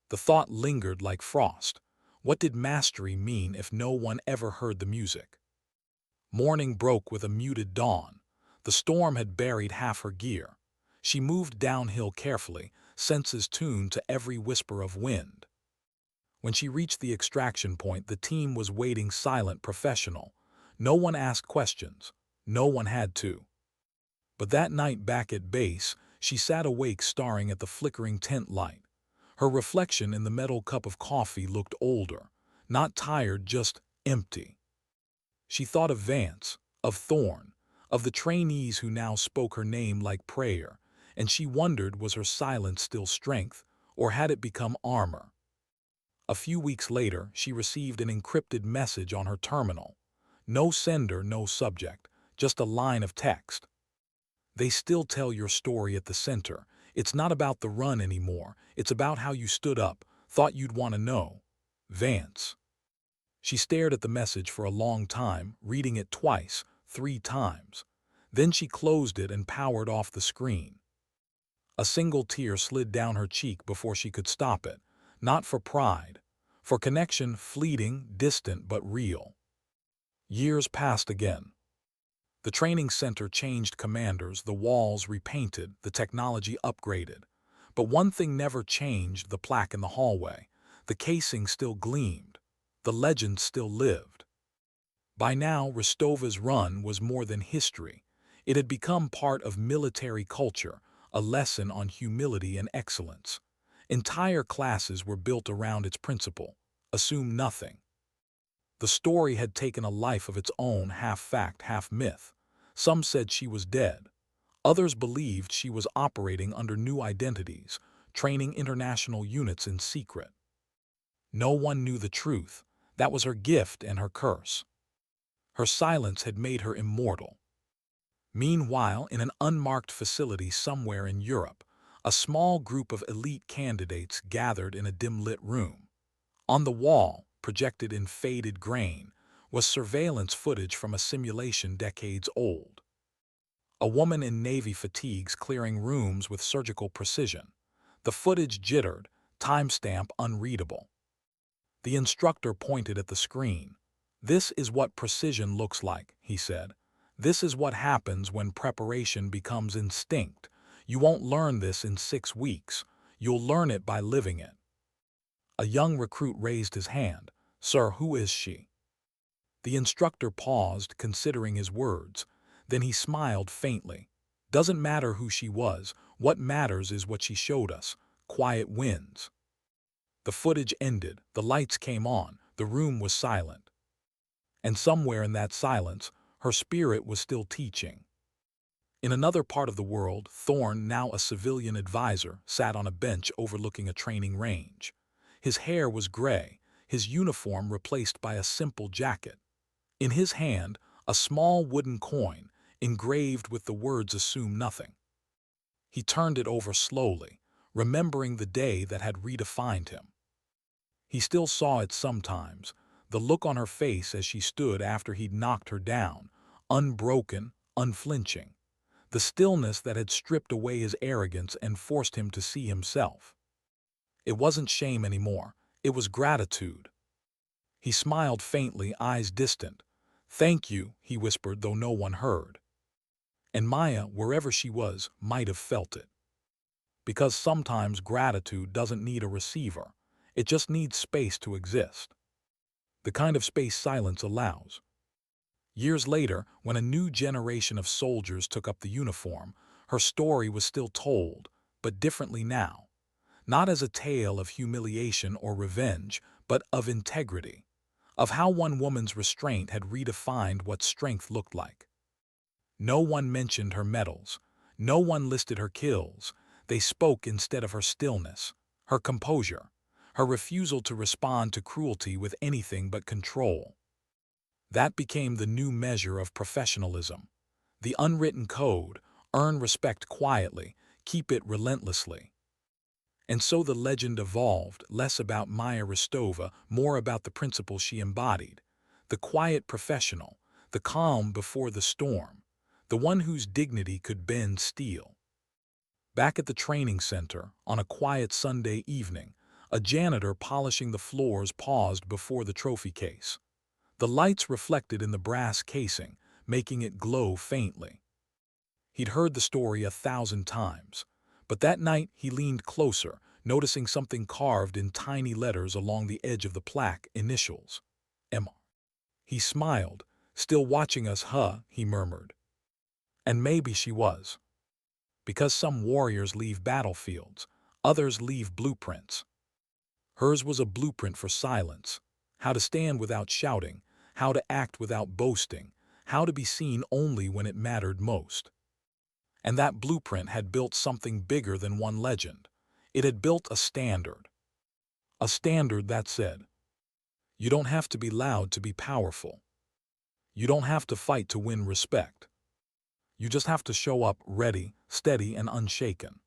A: The thought lingered like frost. What did mastery mean if no one ever heard the music? Morning broke with a muted dawn. The storm had buried half her gear. She moved downhill carefully, senses tuned to every whisper of wind. When she reached the extraction point, the team was waiting, silent, professional. No one asked questions. No one had to. But that night back at base, she sat awake, staring at the flickering tent light. Her reflection in the metal cup of coffee looked older, not tired, just empty. She thought of Vance, of Thorn, of the trainees who now spoke her name like prayer, and she wondered, was her silence still strength, or had it become armor? A few weeks later, she received an encrypted message on her terminal. No sender, no subject, just a line of text. They still tell your story at the center. It's not about the run anymore. It's about how you stood up, thought you'd want to know. Vance. She stared at the message for a long time, reading it twice, 3 times. Then she closed it and powered off the screen. A single tear slid down her cheek before she could stop it, not for pride, for connection, fleeting, distant but real. Years passed again. The training center changed commanders, the walls repainted, the technology upgraded. But one thing never changed: the plaque in the hallway. The casing still gleamed. The legend still lived. By now, Rostova's run was more than history. It had become part of military culture, a lesson on humility and excellence. Entire classes were built around its principle: assume nothing. The story had taken a life of its own, half fact, half myth. Some said she was dead. Others believed she was operating under new identities, training international units in secret. No one knew the truth. That was her gift and her curse. Her silence had made her immortal. Meanwhile, in an unmarked facility somewhere in Europe, a small group of elite candidates gathered in a dim-lit room. On the wall, projected in faded grain, was surveillance footage from a simulation decades old. A woman in Navy fatigues clearing rooms with surgical precision. The footage jittered, timestamp unreadable. The instructor pointed at the screen. "This is what precision looks like," he said. "This is what happens when preparation becomes instinct. You won't learn this in 6 weeks. You'll learn it by living it." A young recruit raised his hand. "Sir, who is she?" The instructor paused, considering his words. Then he smiled faintly. "Doesn't matter who she was. What matters is what she showed us. Quiet wins." The footage ended. The lights came on. The room was silent. And somewhere in that silence, her spirit was still teaching. In another part of the world, Thorne, now a civilian advisor, sat on a bench overlooking a training range. His hair was gray, his uniform replaced by a simple jacket. In his hand, a small wooden coin, engraved with the words "Assume nothing." He turned it over slowly, remembering the day that had redefined him. He still saw it sometimes, the look on her face as she stood after he'd knocked her down, unbroken, unflinching. The stillness that had stripped away his arrogance and forced him to see himself. It wasn't shame anymore, it was gratitude. He smiled faintly, eyes distant. "Thank you," he whispered, though no one heard. And Maya, wherever she was, might have felt it. Because sometimes gratitude doesn't need a receiver. It just needs space to exist. The kind of space silence allows. Years later, when a new generation of soldiers took up the uniform, her story was still told, but differently now. Not as a tale of humiliation or revenge, but of integrity. Of how one woman's restraint had redefined what strength looked like. No one mentioned her medals. No one listed her kills. They spoke instead of her stillness, her composure, her refusal to respond to cruelty with anything but control. That became the new measure of professionalism. The unwritten code: earn respect quietly, keep it relentlessly. And so the legend evolved, less about Maya Rosttova, more about the principle she embodied. The quiet professional, the calm before the storm, the one whose dignity could bend steel. Back at the training center, on a quiet Sunday evening, a janitor polishing the floors paused before the trophy case. The lights reflected in the brass casing, making it glow faintly. He'd heard the story 1,000 times, but that night he leaned closer, noticing something carved in tiny letters along the edge of the plaque: initials. M. He smiled. "Still watching us, huh?" he murmured. And maybe she was. Because some warriors leave battlefields, others leave blueprints. Hers was a blueprint for silence: how to stand without shouting, how to act without boasting, how to be seen only when it mattered most. And that blueprint had built something bigger than one legend. It had built a standard. A standard that said, you don't have to be loud to be powerful. You don't have to fight to win respect. You just have to show up ready, steady, and unshaken.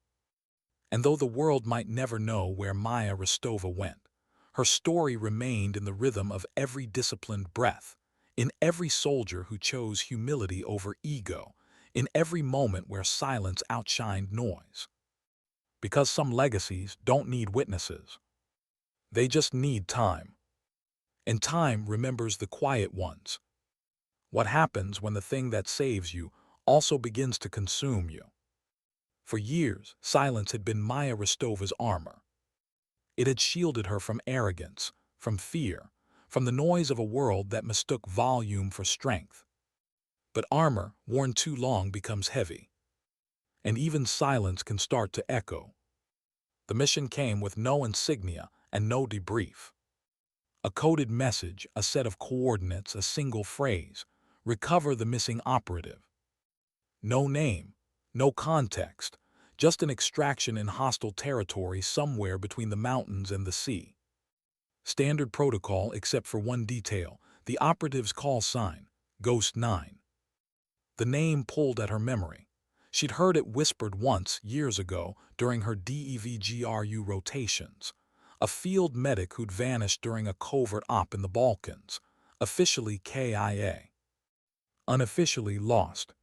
A: And though the world might never know where Maya Rosttova went, her story remained in the rhythm of every disciplined breath, in every soldier who chose humility over ego, in every moment where silence outshined noise. Because some legacies don't need witnesses. They just need time. And time remembers the quiet ones. What happens when the thing that saves you also begins to consume you? For years, silence had been Maya Rostova's armor. It had shielded her from arrogance, from fear, from the noise of a world that mistook volume for strength. But armor, worn too long, becomes heavy. And even silence can start to echo. The mission came with no insignia and no debrief. A coded message, a set of coordinates, a single phrase: recover the missing operative. No name, no context, just an extraction in hostile territory somewhere between the mountains and the sea. Standard protocol except for one detail: the operative's call sign, Ghost 9. The name pulled at her memory. She'd heard it whispered once, years ago, during her DEVGRU rotations. A field medic who'd vanished during a covert op in the Balkans. Officially KIA. Unofficially lost.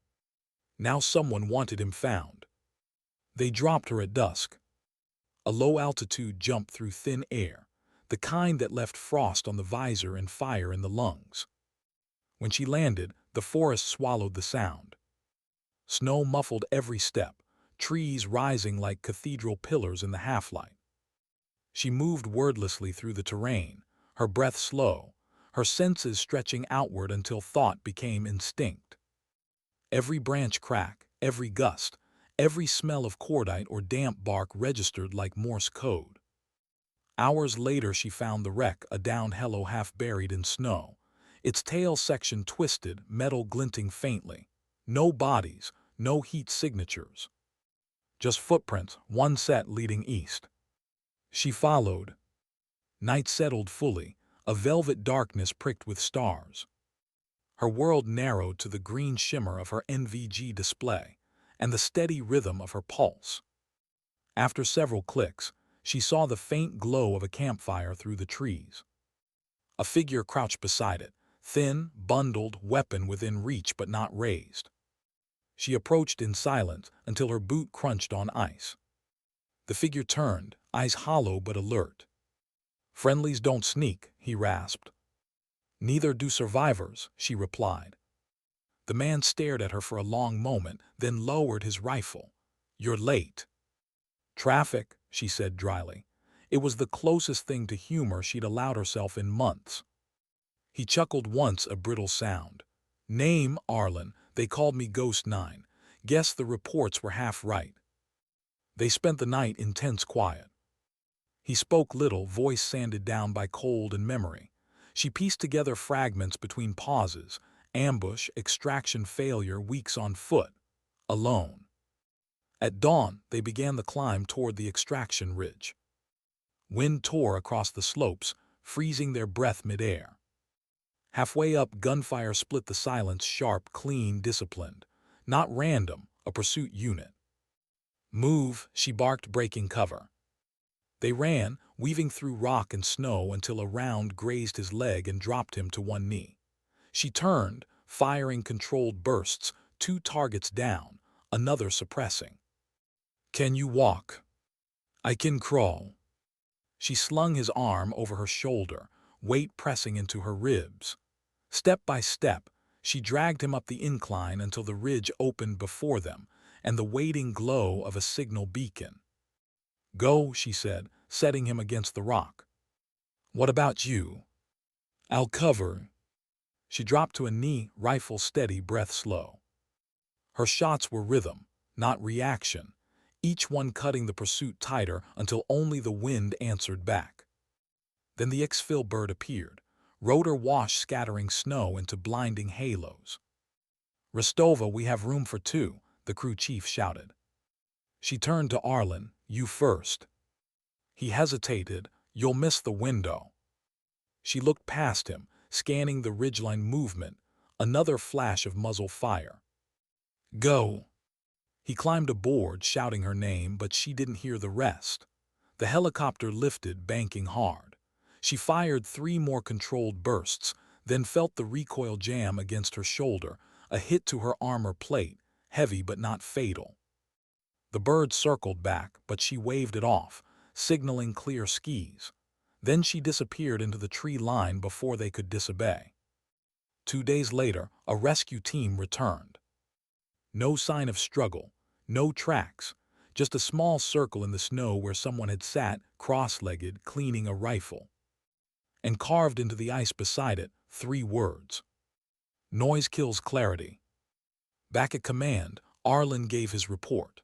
A: Now someone wanted him found. They dropped her at dusk. A low-altitude jump through thin air, the kind that left frost on the visor and fire in the lungs. When she landed, the forest swallowed the sound. Snow muffled every step, trees rising like cathedral pillars in the half-light. She moved wordlessly through the terrain, her breath slow, her senses stretching outward until thought became instinct. Every branch crack, every gust, every smell of cordite or damp bark registered like Morse code. Hours later she found the wreck, a downed helo half buried in snow, its tail section twisted, metal glinting faintly. No bodies, no heat signatures. Just footprints, one set leading east. She followed. Night settled fully, a velvet darkness pricked with stars. Her world narrowed to the green shimmer of her NVG display and the steady rhythm of her pulse. After several clicks, she saw the faint glow of a campfire through the trees. A figure crouched beside it, thin, bundled, weapon within reach but not raised. She approached in silence until her boot crunched on ice. The figure turned, eyes hollow but alert. "Friendlies don't sneak," he rasped. "Neither do survivors," she replied. The man stared at her for a long moment, then lowered his rifle. "You're late." "Traffic," she said dryly. It was the closest thing to humor she'd allowed herself in months. He chuckled once, a brittle sound. "Name, Arlen. They called me Ghost 9. Guess the reports were half right." They spent the night in tense quiet. He spoke little, voice sanded down by cold and memory. She pieced together fragments between pauses: ambush, extraction failure, weeks on foot. Alone. At dawn, they began the climb toward the extraction ridge. Wind tore across the slopes, freezing their breath midair. Halfway up, gunfire split the silence, sharp, clean, disciplined. Not random, a pursuit unit. "Move," she barked, breaking cover. They ran, weaving through rock and snow until a round grazed his leg and dropped him to one knee. She turned, firing controlled bursts, 2 targets down, another suppressing. "Can you walk?" "I can crawl." She slung his arm over her shoulder, weight pressing into her ribs. Step by step, she dragged him up the incline until the ridge opened before them and the waiting glow of a signal beacon. "Go," she said, setting him against the rock. "What about you?" "I'll cover." She dropped to a knee, rifle steady, breath slow. Her shots were rhythm, not reaction, each one cutting the pursuit tighter until only the wind answered back. Then the exfil bird appeared, rotor wash scattering snow into blinding halos. "Rostova, we have room for 2, the crew chief shouted. She turned to Arlen. "You first." He hesitated. "You'll miss the window." She looked past him, scanning the ridgeline movement, another flash of muzzle fire. "Go." He climbed aboard, shouting her name, but she didn't hear the rest. The helicopter lifted, banking hard. She fired 3 more controlled bursts, then felt the recoil jam against her shoulder, a hit to her armor plate, heavy but not fatal. The bird circled back, but she waved it off, signaling clear skies. Then she disappeared into the tree line before they could disobey. 2 days later, a rescue team returned. No sign of struggle, no tracks, just a small circle in the snow where someone had sat, cross-legged, cleaning a rifle. And carved into the ice beside it, 3 words. Noise kills clarity. Back at command, Arlen gave his report.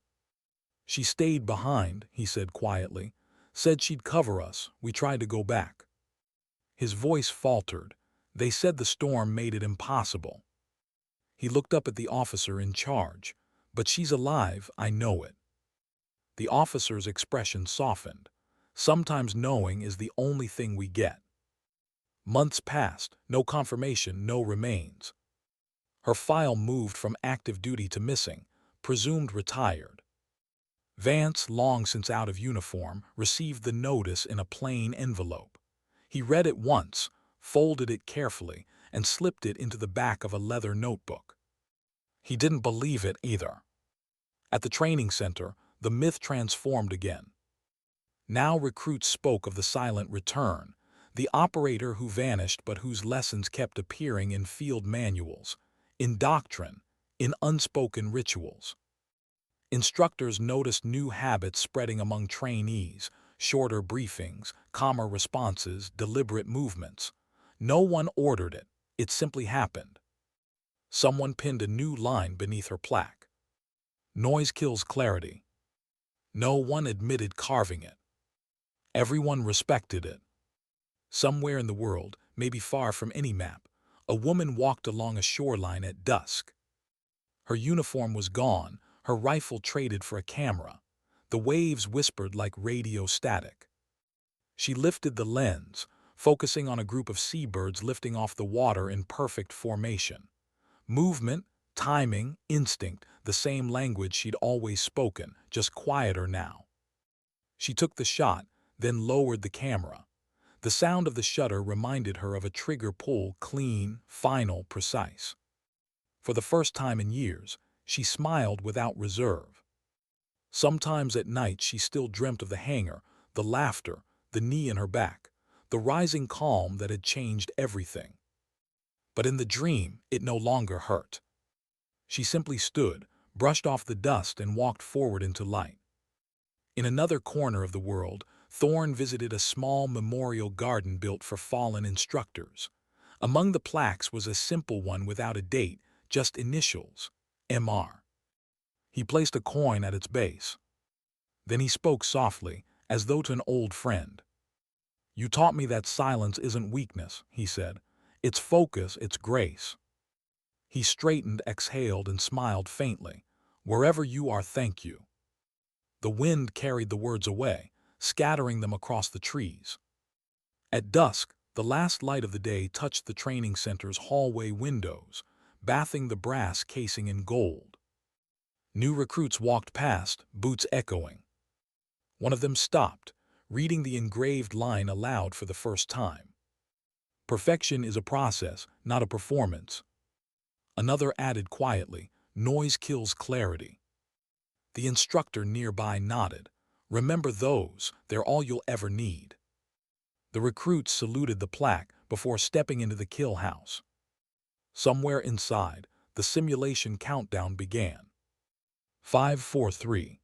A: She stayed behind, he said quietly. Said she'd cover us. We tried to go back. His voice faltered. They said the storm made it impossible. He looked up at the officer in charge. But she's alive, I know it. The officer's expression softened. Sometimes knowing is the only thing we get. Months passed, no confirmation, no remains. Her file moved from active duty to missing, presumed retired. Vance, long since out of uniform, received the notice in a plain envelope. He read it once, folded it carefully, and slipped it into the back of a leather notebook. He didn't believe it either. At the training center, the myth transformed again. Now recruits spoke of the silent return, the operator who vanished but whose lessons kept appearing in field manuals, in doctrine, in unspoken rituals. Instructors noticed new habits spreading among trainees, shorter briefings, calmer responses, deliberate movements. No one ordered it, it simply happened. Someone pinned a new line beneath her plaque. Noise kills clarity. No one admitted carving it. Everyone respected it. Somewhere in the world, maybe far from any map, a woman walked along a shoreline at dusk. Her uniform was gone, her rifle traded for a camera. The waves whispered like radio static. She lifted the lens, focusing on a group of seabirds lifting off the water in perfect formation. Movement, timing, instinct, the same language she'd always spoken, just quieter now. She took the shot, then lowered the camera. The sound of the shutter reminded her of a trigger pull, clean, final, precise. For the first time in years, she smiled without reserve. Sometimes at night she still dreamt of the hangar, the laughter, the knee in her back, the rising calm that had changed everything. But in the dream, it no longer hurt. She simply stood, brushed off the dust, and walked forward into light. In another corner of the world, Thorne visited a small memorial garden built for fallen instructors. Among the plaques was a simple one without a date, just initials, MR. He placed a coin at its base. Then he spoke softly, as though to an old friend. "You taught me that silence isn't weakness," he said. "It's focus, it's grace." He straightened, exhaled, and smiled faintly. "Wherever you are, thank you." The wind carried the words away, scattering them across the trees. At dusk, the last light of the day touched the training center's hallway windows, bathing the brass casing in gold. New recruits walked past, boots echoing. One of them stopped, reading the engraved line aloud for the first time. "Perfection is a process, not a performance." Another added quietly, "Noise kills clarity." The instructor nearby nodded. "Remember those, they're all you'll ever need." The recruits saluted the plaque before stepping into the kill house. Somewhere inside, the simulation countdown began. 5, 4, 3.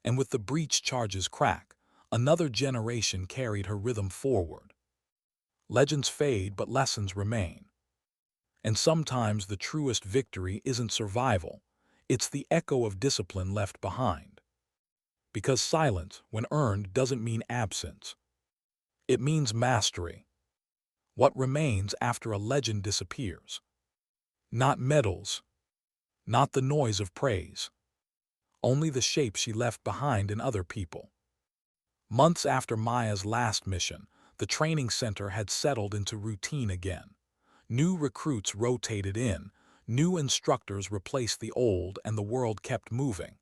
A: And with the breach charge's crack, another generation carried her rhythm forward. Legends fade, but lessons remain. And sometimes the truest victory isn't survival, it's the echo of discipline left behind. Because silence, when earned, doesn't mean absence. It means mastery. What remains after a legend disappears? Not medals, not the noise of praise. Only the shape she left behind in other people. Months after Maya's last mission, the training center had settled into routine again. New recruits rotated in, new instructors replaced the old, and the world kept moving.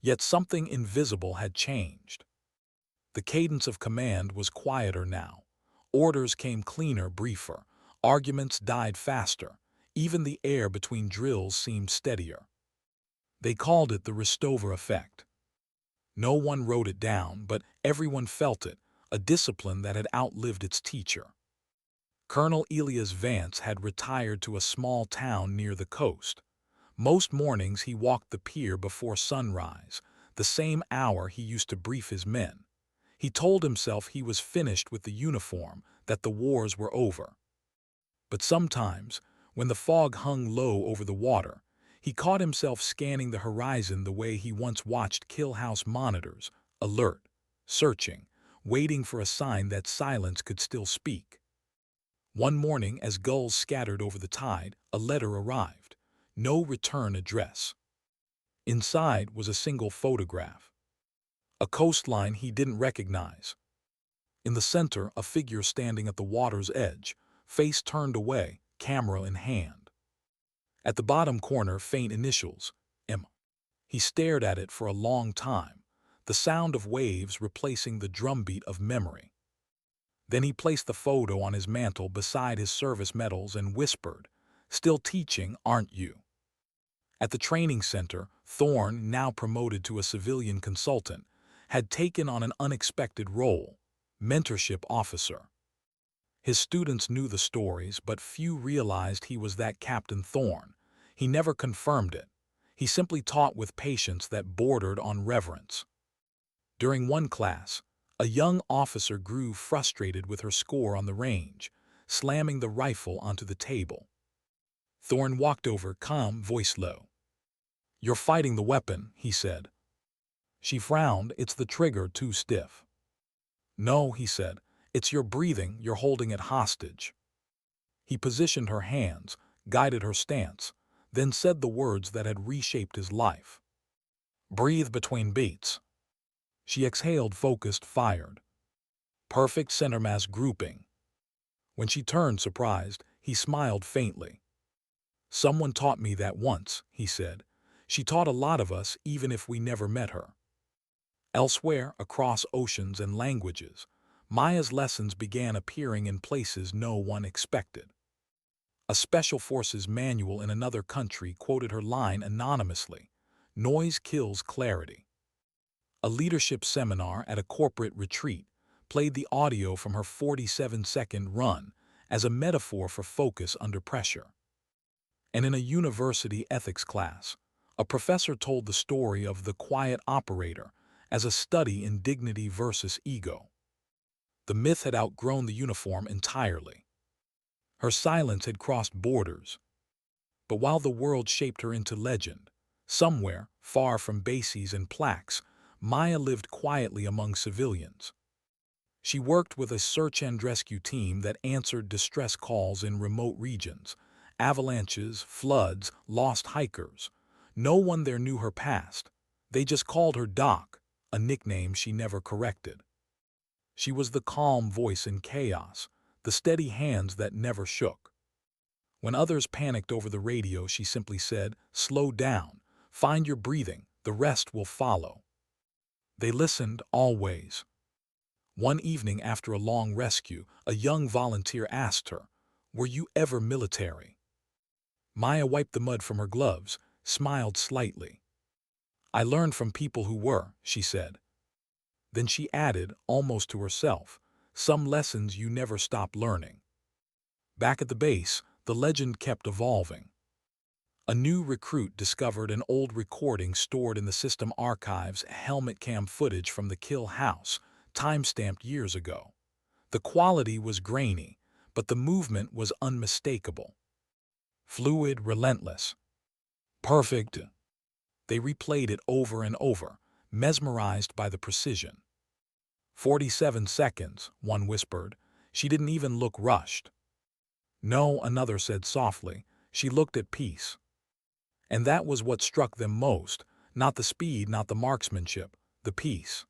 A: Yet something invisible had changed. The cadence of command was quieter now. Orders came cleaner, briefer. Arguments died faster. Even the air between drills seemed steadier. They called it the Rosttova effect. No one wrote it down, but everyone felt it, a discipline that had outlived its teacher. Colonel Elias Vance had retired to a small town near the coast. Most mornings he walked the pier before sunrise, the same hour he used to brief his men. He told himself he was finished with the uniform, that the wars were over. But sometimes, when the fog hung low over the water, he caught himself scanning the horizon the way he once watched kill-house monitors, alert, searching, waiting for a sign that silence could still speak. One morning, as gulls scattered over the tide, a letter arrived. No return address. Inside was a single photograph. A coastline he didn't recognize. In the center, a figure standing at the water's edge, face turned away, camera in hand. At the bottom corner, faint initials, M. He stared at it for a long time, the sound of waves replacing the drumbeat of memory. Then he placed the photo on his mantle beside his service medals and whispered, "Still teaching, aren't you?" At the training center, Thorne, now promoted to a civilian consultant, had taken on an unexpected role, mentorship officer. His students knew the stories, but few realized he was that Captain Thorne. He never confirmed it. He simply taught with patience that bordered on reverence. During one class, a young officer grew frustrated with her score on the range, slamming the rifle onto the table. Thorne walked over, calm, voice low. "You're fighting the weapon," he said. She frowned. "It's the trigger, too stiff." "No," he said. "It's your breathing. You're holding it hostage." He positioned her hands, guided her stance, then said the words that had reshaped his life. "Breathe between beats." She exhaled, focused, fired. Perfect center mass grouping. When she turned, surprised, he smiled faintly. "Someone taught me that once," he said. "She taught a lot of us, even if we never met her." Elsewhere, across oceans and languages, Maya's lessons began appearing in places no one expected. A Special Forces manual in another country quoted her line anonymously, "Noise kills clarity." A leadership seminar at a corporate retreat played the audio from her 47-second run as a metaphor for focus under pressure. And in a university ethics class, a professor told the story of the quiet operator as a study in dignity versus ego. The myth had outgrown the uniform entirely. Her silence had crossed borders. But while the world shaped her into legend, somewhere, far from bases and plaques, Maya lived quietly among civilians. She worked with a search and rescue team that answered distress calls in remote regions, avalanches, floods, lost hikers. No one there knew her past. They just called her Doc, a nickname she never corrected. She was the calm voice in chaos, the steady hands that never shook. When others panicked over the radio, she simply said, "Slow down, find your breathing, the rest will follow." They listened, always. One evening after a long rescue, a young volunteer asked her, "Were you ever military?" Maya wiped the mud from her gloves, smiled slightly. "I learned from people who were," she said. Then she added, almost to herself, "Some lessons you never stop learning." Back at the base, the legend kept evolving. A new recruit discovered an old recording stored in the system archives, helmet cam footage from the kill house, time-stamped years ago. The quality was grainy, but the movement was unmistakable. Fluid, relentless. Perfect. They replayed it over and over, mesmerized by the precision. 47 seconds, one whispered. She didn't even look rushed. No, another said softly. She looked at peace. And that was what struck them most, not the speed, not the marksmanship, the peace.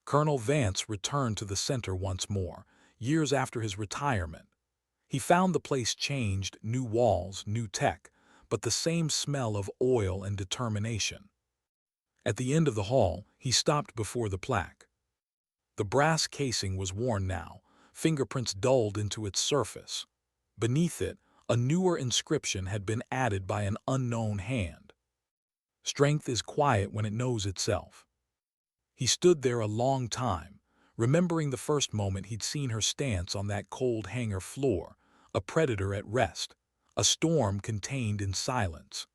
A: Colonel Vance returned to the center once more, years after his retirement. He found the place changed, new walls, new tech, but the same smell of oil and determination. At the end of the hall, he stopped before the plaque. The brass casing was worn now, fingerprints dulled into its surface. Beneath it, a newer inscription had been added by an unknown hand. Strength is quiet when it knows itself. He stood there a long time, remembering the first moment he'd seen her stance on that cold hangar floor, a predator at rest, a storm contained in silence.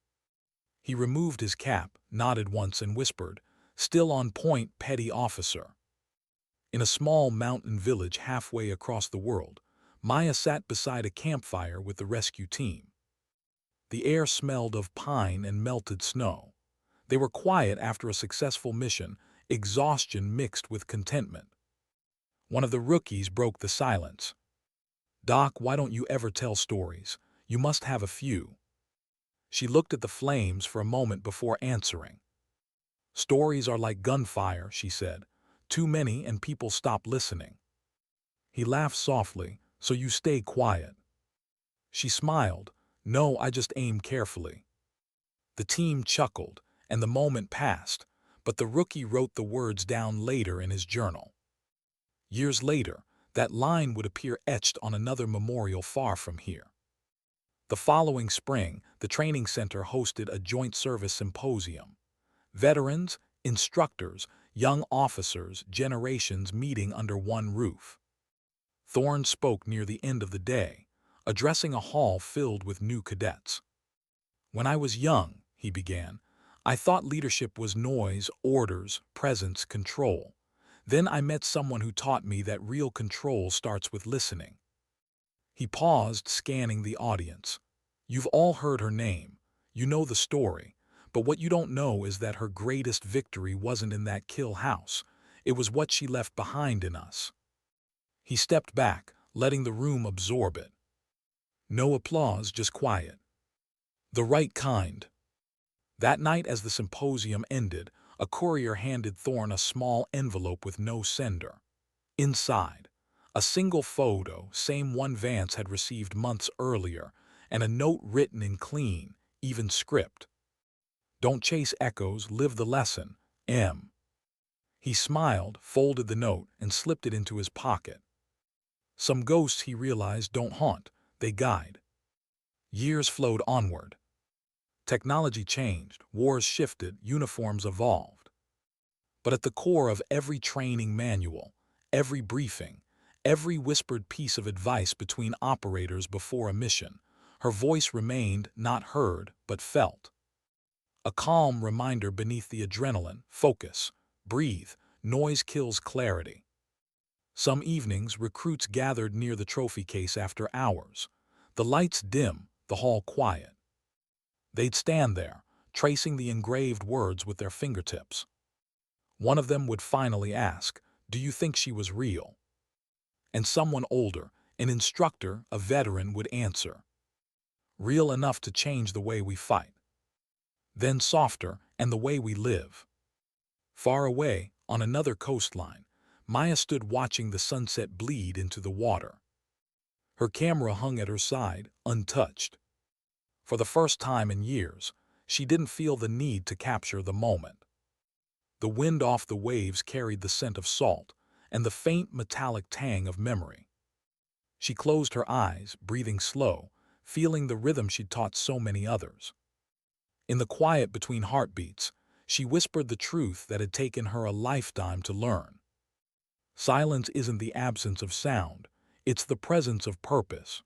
A: He removed his cap, nodded once and whispered, "Still on point, petty officer." In a small mountain village halfway across the world, Maya sat beside a campfire with the rescue team. The air smelled of pine and melted snow. They were quiet after a successful mission, exhaustion mixed with contentment. One of the rookies broke the silence. "Doc, why don't you ever tell stories? You must have a few." She looked at the flames for a moment before answering. "Stories are like gunfire," she said. "Too many and people stop listening." He laughed softly. "So you stay quiet." She smiled. "No, I just aim carefully." The team chuckled, and the moment passed, but the rookie wrote the words down later in his journal. Years later, that line would appear etched on another memorial far from here. The following spring, the training center hosted a joint service symposium. Veterans, instructors, young officers, generations meeting under one roof. Thorne spoke near the end of the day, addressing a hall filled with new cadets. "When I was young," he began, "I thought leadership was noise, orders, presence, control. Then I met someone who taught me that real control starts with listening." He paused, scanning the audience. "You've all heard her name. You know the story. But what you don't know is that her greatest victory wasn't in that kill house. It was what she left behind in us." He stepped back, letting the room absorb it. No applause, just quiet. The right kind. That night as the symposium ended, a courier handed Thorne a small envelope with no sender. Inside, a single photo, same one Vance had received months earlier, and a note written in clean, even script. "Don't chase echoes, live the lesson, M." He smiled, folded the note, and slipped it into his pocket. Some ghosts, he realized, don't haunt, they guide. Years flowed onward. Technology changed, wars shifted, uniforms evolved. But at the core of every training manual, every briefing, every whispered piece of advice between operators before a mission, her voice remained not heard but felt. A calm reminder beneath the adrenaline: focus, breathe, noise kills clarity. Some evenings, recruits gathered near the trophy case after hours. The lights dim, the hall quiet. They'd stand there, tracing the engraved words with their fingertips. One of them would finally ask, "Do you think she was real?" And someone older, an instructor, a veteran, would answer, "Real enough to change the way we fight." Then softer, "And the way we live." Far away, on another coastline, Maya stood watching the sunset bleed into the water. Her camera hung at her side, untouched. For the first time in years, she didn't feel the need to capture the moment. The wind off the waves carried the scent of salt and the faint metallic tang of memory. She closed her eyes, breathing slow, feeling the rhythm she'd taught so many others. In the quiet between heartbeats, she whispered the truth that had taken her a lifetime to learn. Silence isn't the absence of sound, it's the presence of purpose.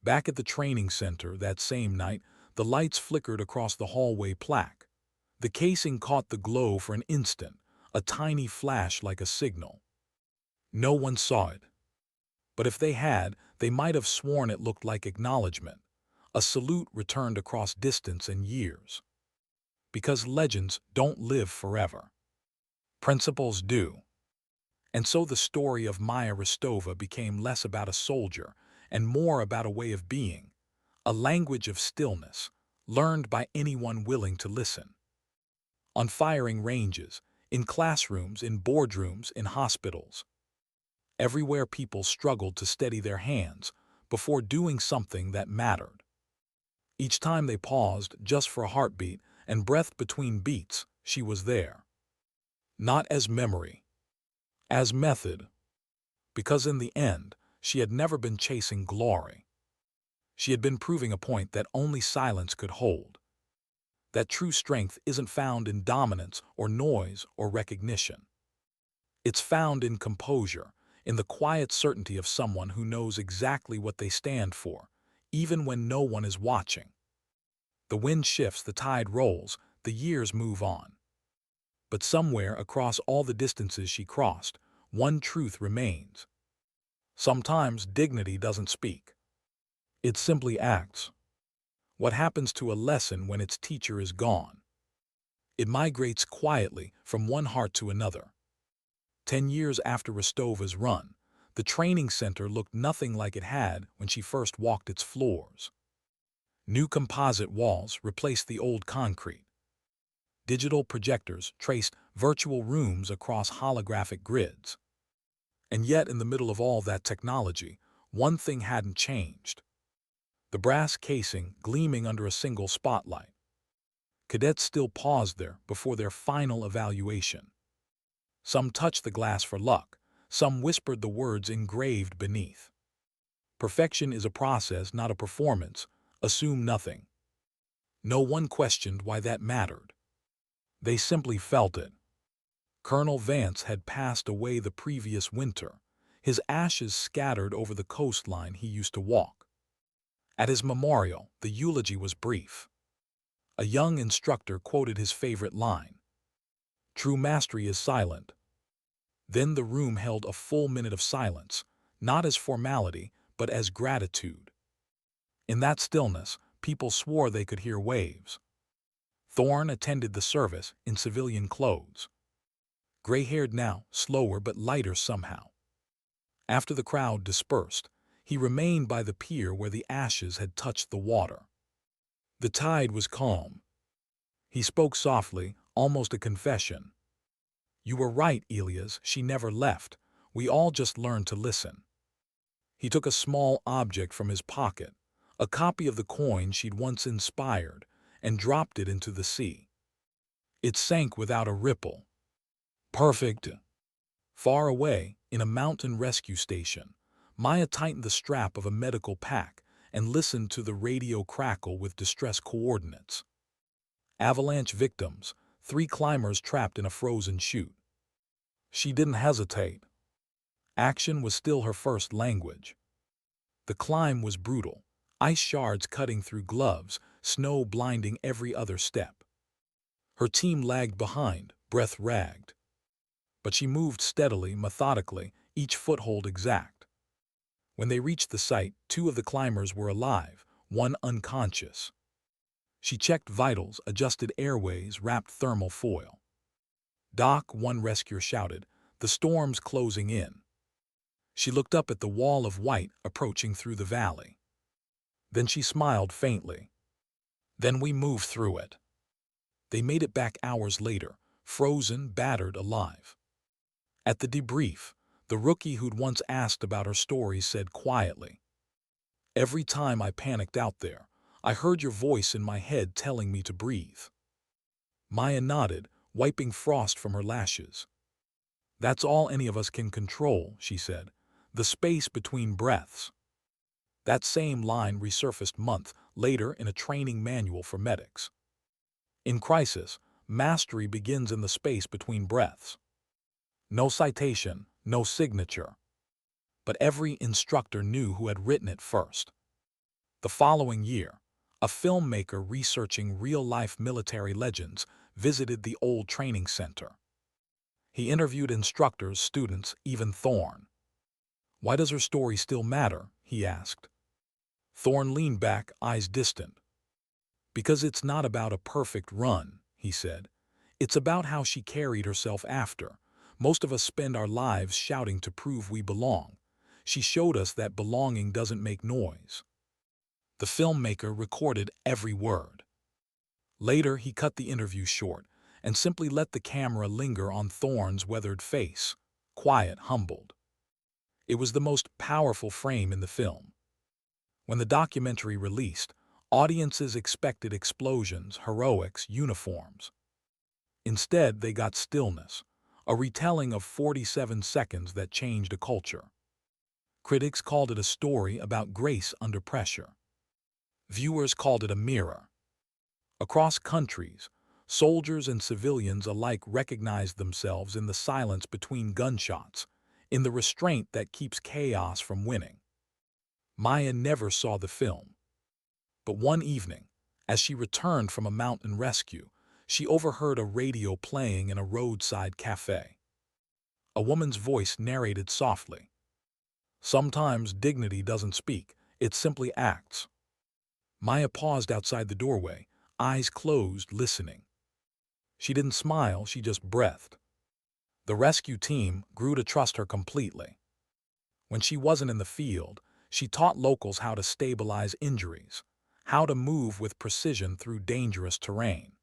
A: Back at the training center that same night, the lights flickered across the hallway plaque. The casing caught the glow for an instant, a tiny flash like a signal. No one saw it. But if they had, they might have sworn it looked like acknowledgement, a salute returned across distance and years. Because legends don't live forever. Principles do. And so the story of Maya Rosttova became less about a soldier and more about a way of being, a language of stillness, learned by anyone willing to listen. On firing ranges, in classrooms, in boardrooms, in hospitals. Everywhere people struggled to steady their hands before doing something that mattered. Each time they paused just for a heartbeat and breath between beats, she was there. Not as memory, as method. Because in the end, she had never been chasing glory. She had been proving a point that only silence could hold. That true strength isn't found in dominance or noise or recognition. It's found in composure, in the quiet certainty of someone who knows exactly what they stand for, even when no one is watching. The wind shifts, the tide rolls, the years move on. But somewhere across all the distances she crossed, one truth remains. Sometimes dignity doesn't speak. It simply acts. What happens to a lesson when its teacher is gone? It migrates quietly from one heart to another. 10 years after Rostova's run, the training center looked nothing like it had when she first walked its floors. New composite walls replaced the old concrete. Digital projectors traced virtual rooms across holographic grids. And yet, in the middle of all that technology, one thing hadn't changed. The brass casing gleaming under a single spotlight. Cadets still paused there before their final evaluation. Some touched the glass for luck, some whispered the words engraved beneath. Perfection is a process, not a performance. Assume nothing. No one questioned why that mattered. They simply felt it. Colonel Vance had passed away the previous winter, his ashes scattered over the coastline he used to walk. At his memorial, the eulogy was brief. A young instructor quoted his favorite line, "True mastery is silent." Then the room held a full minute of silence, not as formality, but as gratitude. In that stillness, people swore they could hear waves. Thorne attended the service in civilian clothes. Gray-haired now, slower but lighter somehow. After the crowd dispersed, he remained by the pier where the ashes had touched the water. The tide was calm. He spoke softly, almost a confession. "You were right, Elias, she never left. We all just learned to listen." He took a small object from his pocket, a copy of the coin she'd once inspired, and dropped it into the sea. It sank without a ripple. Perfect. Far away, in a mountain rescue station, Maya tightened the strap of a medical pack and listened to the radio crackle with distress coordinates. Avalanche victims, 3 climbers trapped in a frozen chute. She didn't hesitate. Action was still her first language. The climb was brutal, ice shards cutting through gloves, snow blinding every other step. Her team lagged behind, breath ragged. But she moved steadily, methodically, each foothold exact. When they reached the site, 2 of the climbers were alive, 1 unconscious. She checked vitals, adjusted airways, wrapped thermal foil. "Doc," one rescuer shouted, "the storm's closing in." She looked up at the wall of white approaching through the valley. Then she smiled faintly. "Then we moved through it." They made it back hours later, frozen, battered, alive. At the debrief, the rookie who'd once asked about her story said quietly, "Every time I panicked out there, I heard your voice in my head telling me to breathe." Maya nodded, wiping frost from her lashes. "That's all any of us can control," she said, "the space between breaths." That same line resurfaced months later in a training manual for medics. In crisis, mastery begins in the space between breaths. No citation, no signature. But every instructor knew who had written it first. The following year, a filmmaker researching real-life military legends visited the old training center. He interviewed instructors, students, even Thorne. "Why does her story still matter?" he asked. Thorne leaned back, eyes distant. "Because it's not about a perfect run," he said. "It's about how she carried herself after. Most of us spend our lives shouting to prove we belong. She showed us that belonging doesn't make noise." The filmmaker recorded every word. Later, he cut the interview short and simply let the camera linger on Thorne's weathered face, quiet, humbled. It was the most powerful frame in the film. When the documentary released, audiences expected explosions, heroics, uniforms. Instead, they got stillness, a retelling of 47 seconds that changed a culture. Critics called it a story about grace under pressure. Viewers called it a mirror. Across countries, soldiers and civilians alike recognized themselves in the silence between gunshots, in the restraint that keeps chaos from winning. Maya never saw the film, but one evening, as she returned from a mountain rescue, she overheard a radio playing in a roadside cafe. A woman's voice narrated softly. Sometimes dignity doesn't speak, it simply acts. Maya paused outside the doorway, eyes closed, listening. She didn't smile, she just breathed. The rescue team grew to trust her completely. When she wasn't in the field, she taught locals how to stabilize injuries, how to move with precision through dangerous terrain.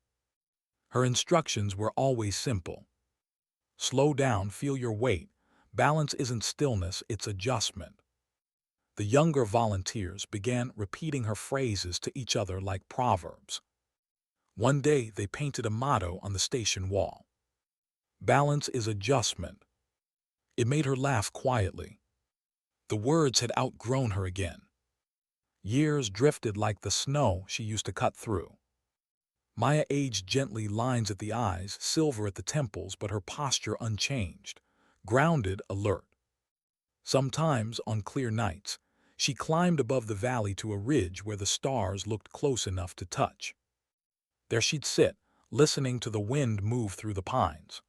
A: Her instructions were always simple. Slow down, feel your weight. Balance isn't stillness, it's adjustment. The younger volunteers began repeating her phrases to each other like proverbs. One day, they painted a motto on the station wall. Balance is adjustment. It made her laugh quietly. The words had outgrown her again. Years drifted like the snow she used to cut through. Maya aged gently, lines at the eyes, silver at the temples, but her posture unchanged, grounded, alert. Sometimes, on clear nights, she climbed above the valley to a ridge where the stars looked close enough to touch. There she'd sit, listening to the wind move through the pines.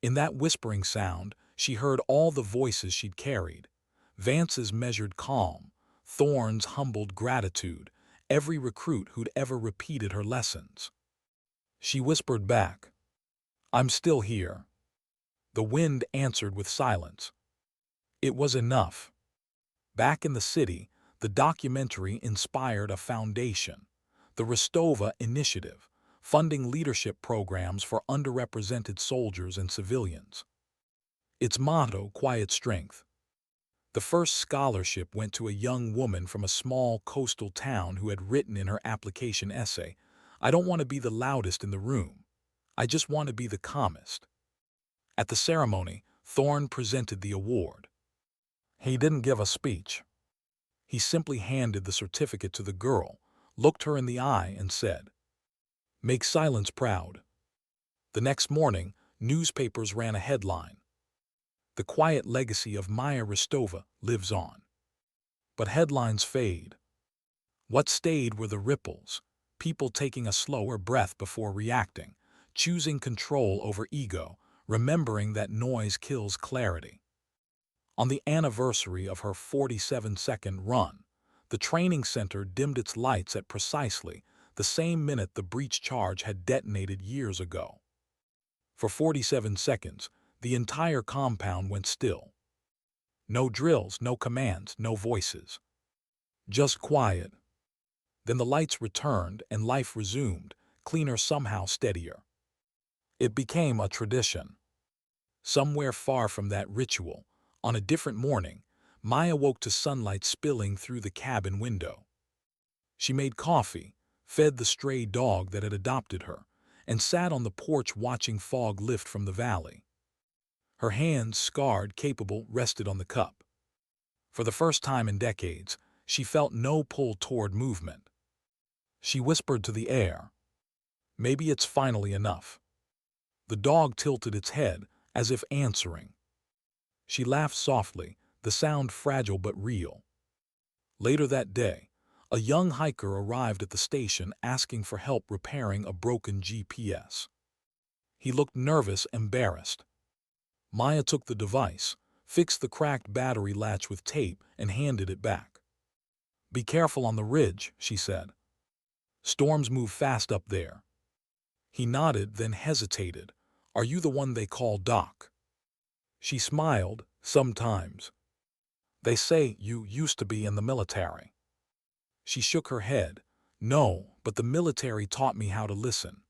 A: In that whispering sound, she heard all the voices she'd carried. Vance's measured calm, Thorne's humbled gratitude, every recruit who'd ever repeated her lessons. She whispered back, "I'm still here." The wind answered with silence. It was enough. Back in the city, the documentary inspired a foundation, the Rosttova Initiative, funding leadership programs for underrepresented soldiers and civilians. Its motto, quiet strength. The first scholarship went to a young woman from a small coastal town who had written in her application essay, "I don't want to be the loudest in the room. I just want to be the calmest." At the ceremony, Thorne presented the award. He didn't give a speech. He simply handed the certificate to the girl, looked her in the eye, and said, "Make silence proud." The next morning, newspapers ran a headline, "The quiet legacy of Maya Rosttova lives on." But headlines fade. What stayed were the ripples, people taking a slower breath before reacting, choosing control over ego, remembering that noise kills clarity. On the anniversary of her 47-second run, the training center dimmed its lights at precisely the same minute the breach charge had detonated years ago. For 47 seconds, the entire compound went still. No drills, no commands, no voices. Just quiet. Then the lights returned and life resumed, cleaner, somehow steadier. It became a tradition. Somewhere far from that ritual, on a different morning, Maya woke to sunlight spilling through the cabin window. She made coffee, fed the stray dog that had adopted her, and sat on the porch watching fog lift from the valley. Her hands, scarred, capable, rested on the cup. For the first time in decades, she felt no pull toward movement. She whispered to the air, "Maybe it's finally enough." The dog tilted its head, as if answering. She laughed softly, the sound fragile but real. Later that day, a young hiker arrived at the station asking for help repairing a broken GPS. He looked nervous, embarrassed. Maya took the device, fixed the cracked battery latch with tape, and handed it back. "Be careful on the ridge," she said. "Storms move fast up there." He nodded, then hesitated. "Are you the one they call Doc?" She smiled. "Sometimes. They say you used to be in the military." She shook her head. "No, but the military taught me how to listen."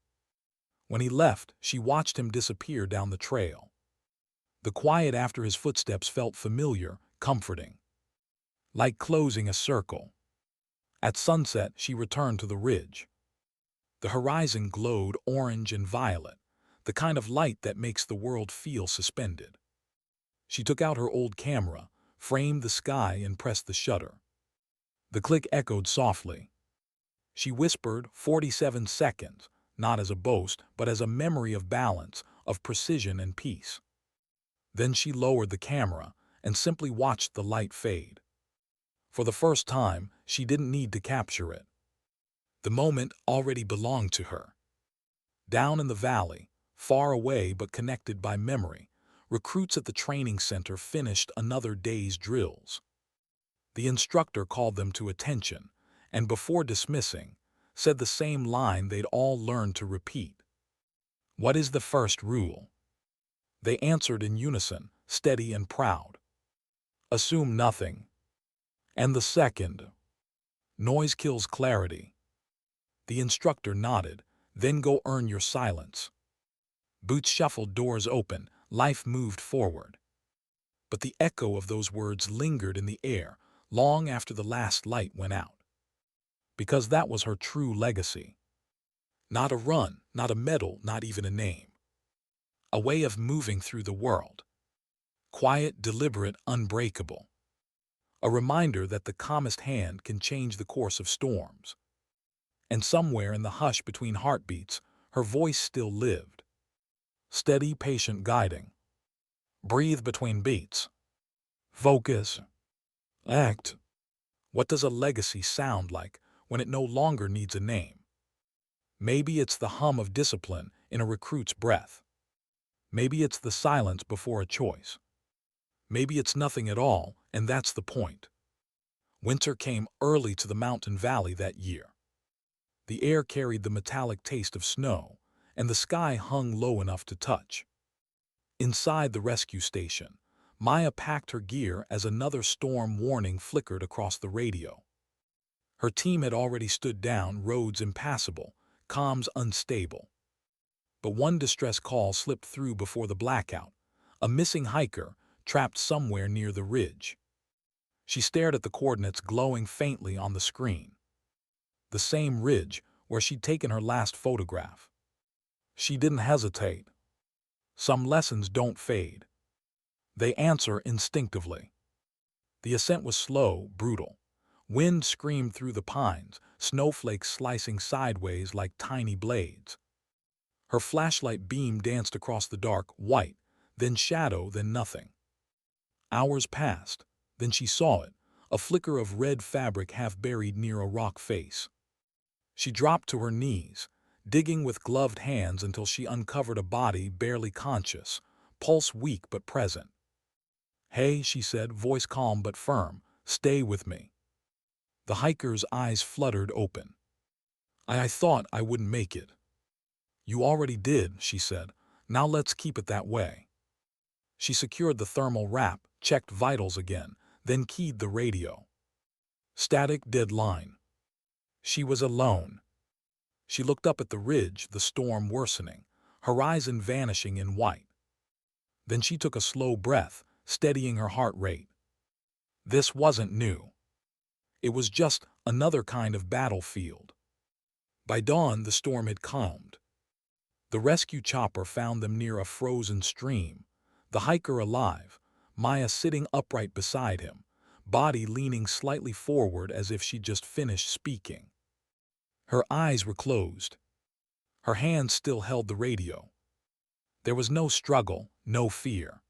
A: When he left, she watched him disappear down the trail. The quiet after his footsteps felt familiar, comforting. Like closing a circle. At sunset, she returned to the ridge. The horizon glowed orange and violet, the kind of light that makes the world feel suspended. She took out her old camera, framed the sky, and pressed the shutter. The click echoed softly. She whispered 47 seconds, not as a boast, but as a memory of balance, of precision and peace. Then she lowered the camera and simply watched the light fade. For the first time, she didn't need to capture it. The moment already belonged to her. Down in the valley, far away but connected by memory, recruits at the training center finished another day's drills. The instructor called them to attention, and before dismissing, said the same line they'd all learned to repeat. "What is the first rule?" They answered in unison, steady and proud. "Assume nothing." "And the second?" "Noise kills clarity." The instructor nodded. "Then go earn your silence." Boots shuffled, doors open, life moved forward. But the echo of those words lingered in the air long after the last light went out. Because that was her true legacy. Not a run, not a medal, not even a name. A way of moving through the world. Quiet, deliberate, unbreakable. A reminder that the calmest hand can change the course of storms. And somewhere in the hush between heartbeats, her voice still lived. Steady, patient guiding. Breathe between beats. Focus. Act. What does a legacy sound like when it no longer needs a name? Maybe it's the hum of discipline in a recruit's breath. Maybe it's the silence before a choice. Maybe it's nothing at all, and that's the point. Winter came early to the mountain valley that year. The air carried the metallic taste of snow, and the sky hung low enough to touch. Inside the rescue station, Maya packed her gear as another storm warning flickered across the radio. Her team had already stood down, roads impassable, comms unstable. But one distress call slipped through before the blackout, a missing hiker trapped somewhere near the ridge. She stared at the coordinates glowing faintly on the screen. The same ridge where she'd taken her last photograph. She didn't hesitate. Some lessons don't fade. They answer instinctively. The ascent was slow, brutal. Wind screamed through the pines, snowflakes slicing sideways like tiny blades. Her flashlight beam danced across the dark, white, then shadow, then nothing. Hours passed, then she saw it, a flicker of red fabric half buried near a rock face. She dropped to her knees, digging with gloved hands until she uncovered a body barely conscious, pulse weak but present. "Hey," she said, voice calm but firm, "stay with me." The hiker's eyes fluttered open. I thought I wouldn't make it." "You already did," she said. "Now let's keep it that way." She secured the thermal wrap, checked vitals again, then keyed the radio. Static, dead line. She was alone. She looked up at the ridge, the storm worsening, horizon vanishing in white. Then she took a slow breath, steadying her heart rate. This wasn't new. It was just another kind of battlefield. By dawn, the storm had calmed. The rescue chopper found them near a frozen stream, the hiker alive, Maya sitting upright beside him, body leaning slightly forward as if she'd just finished speaking. Her eyes were closed. Her hands still held the radio. There was no struggle, no fear.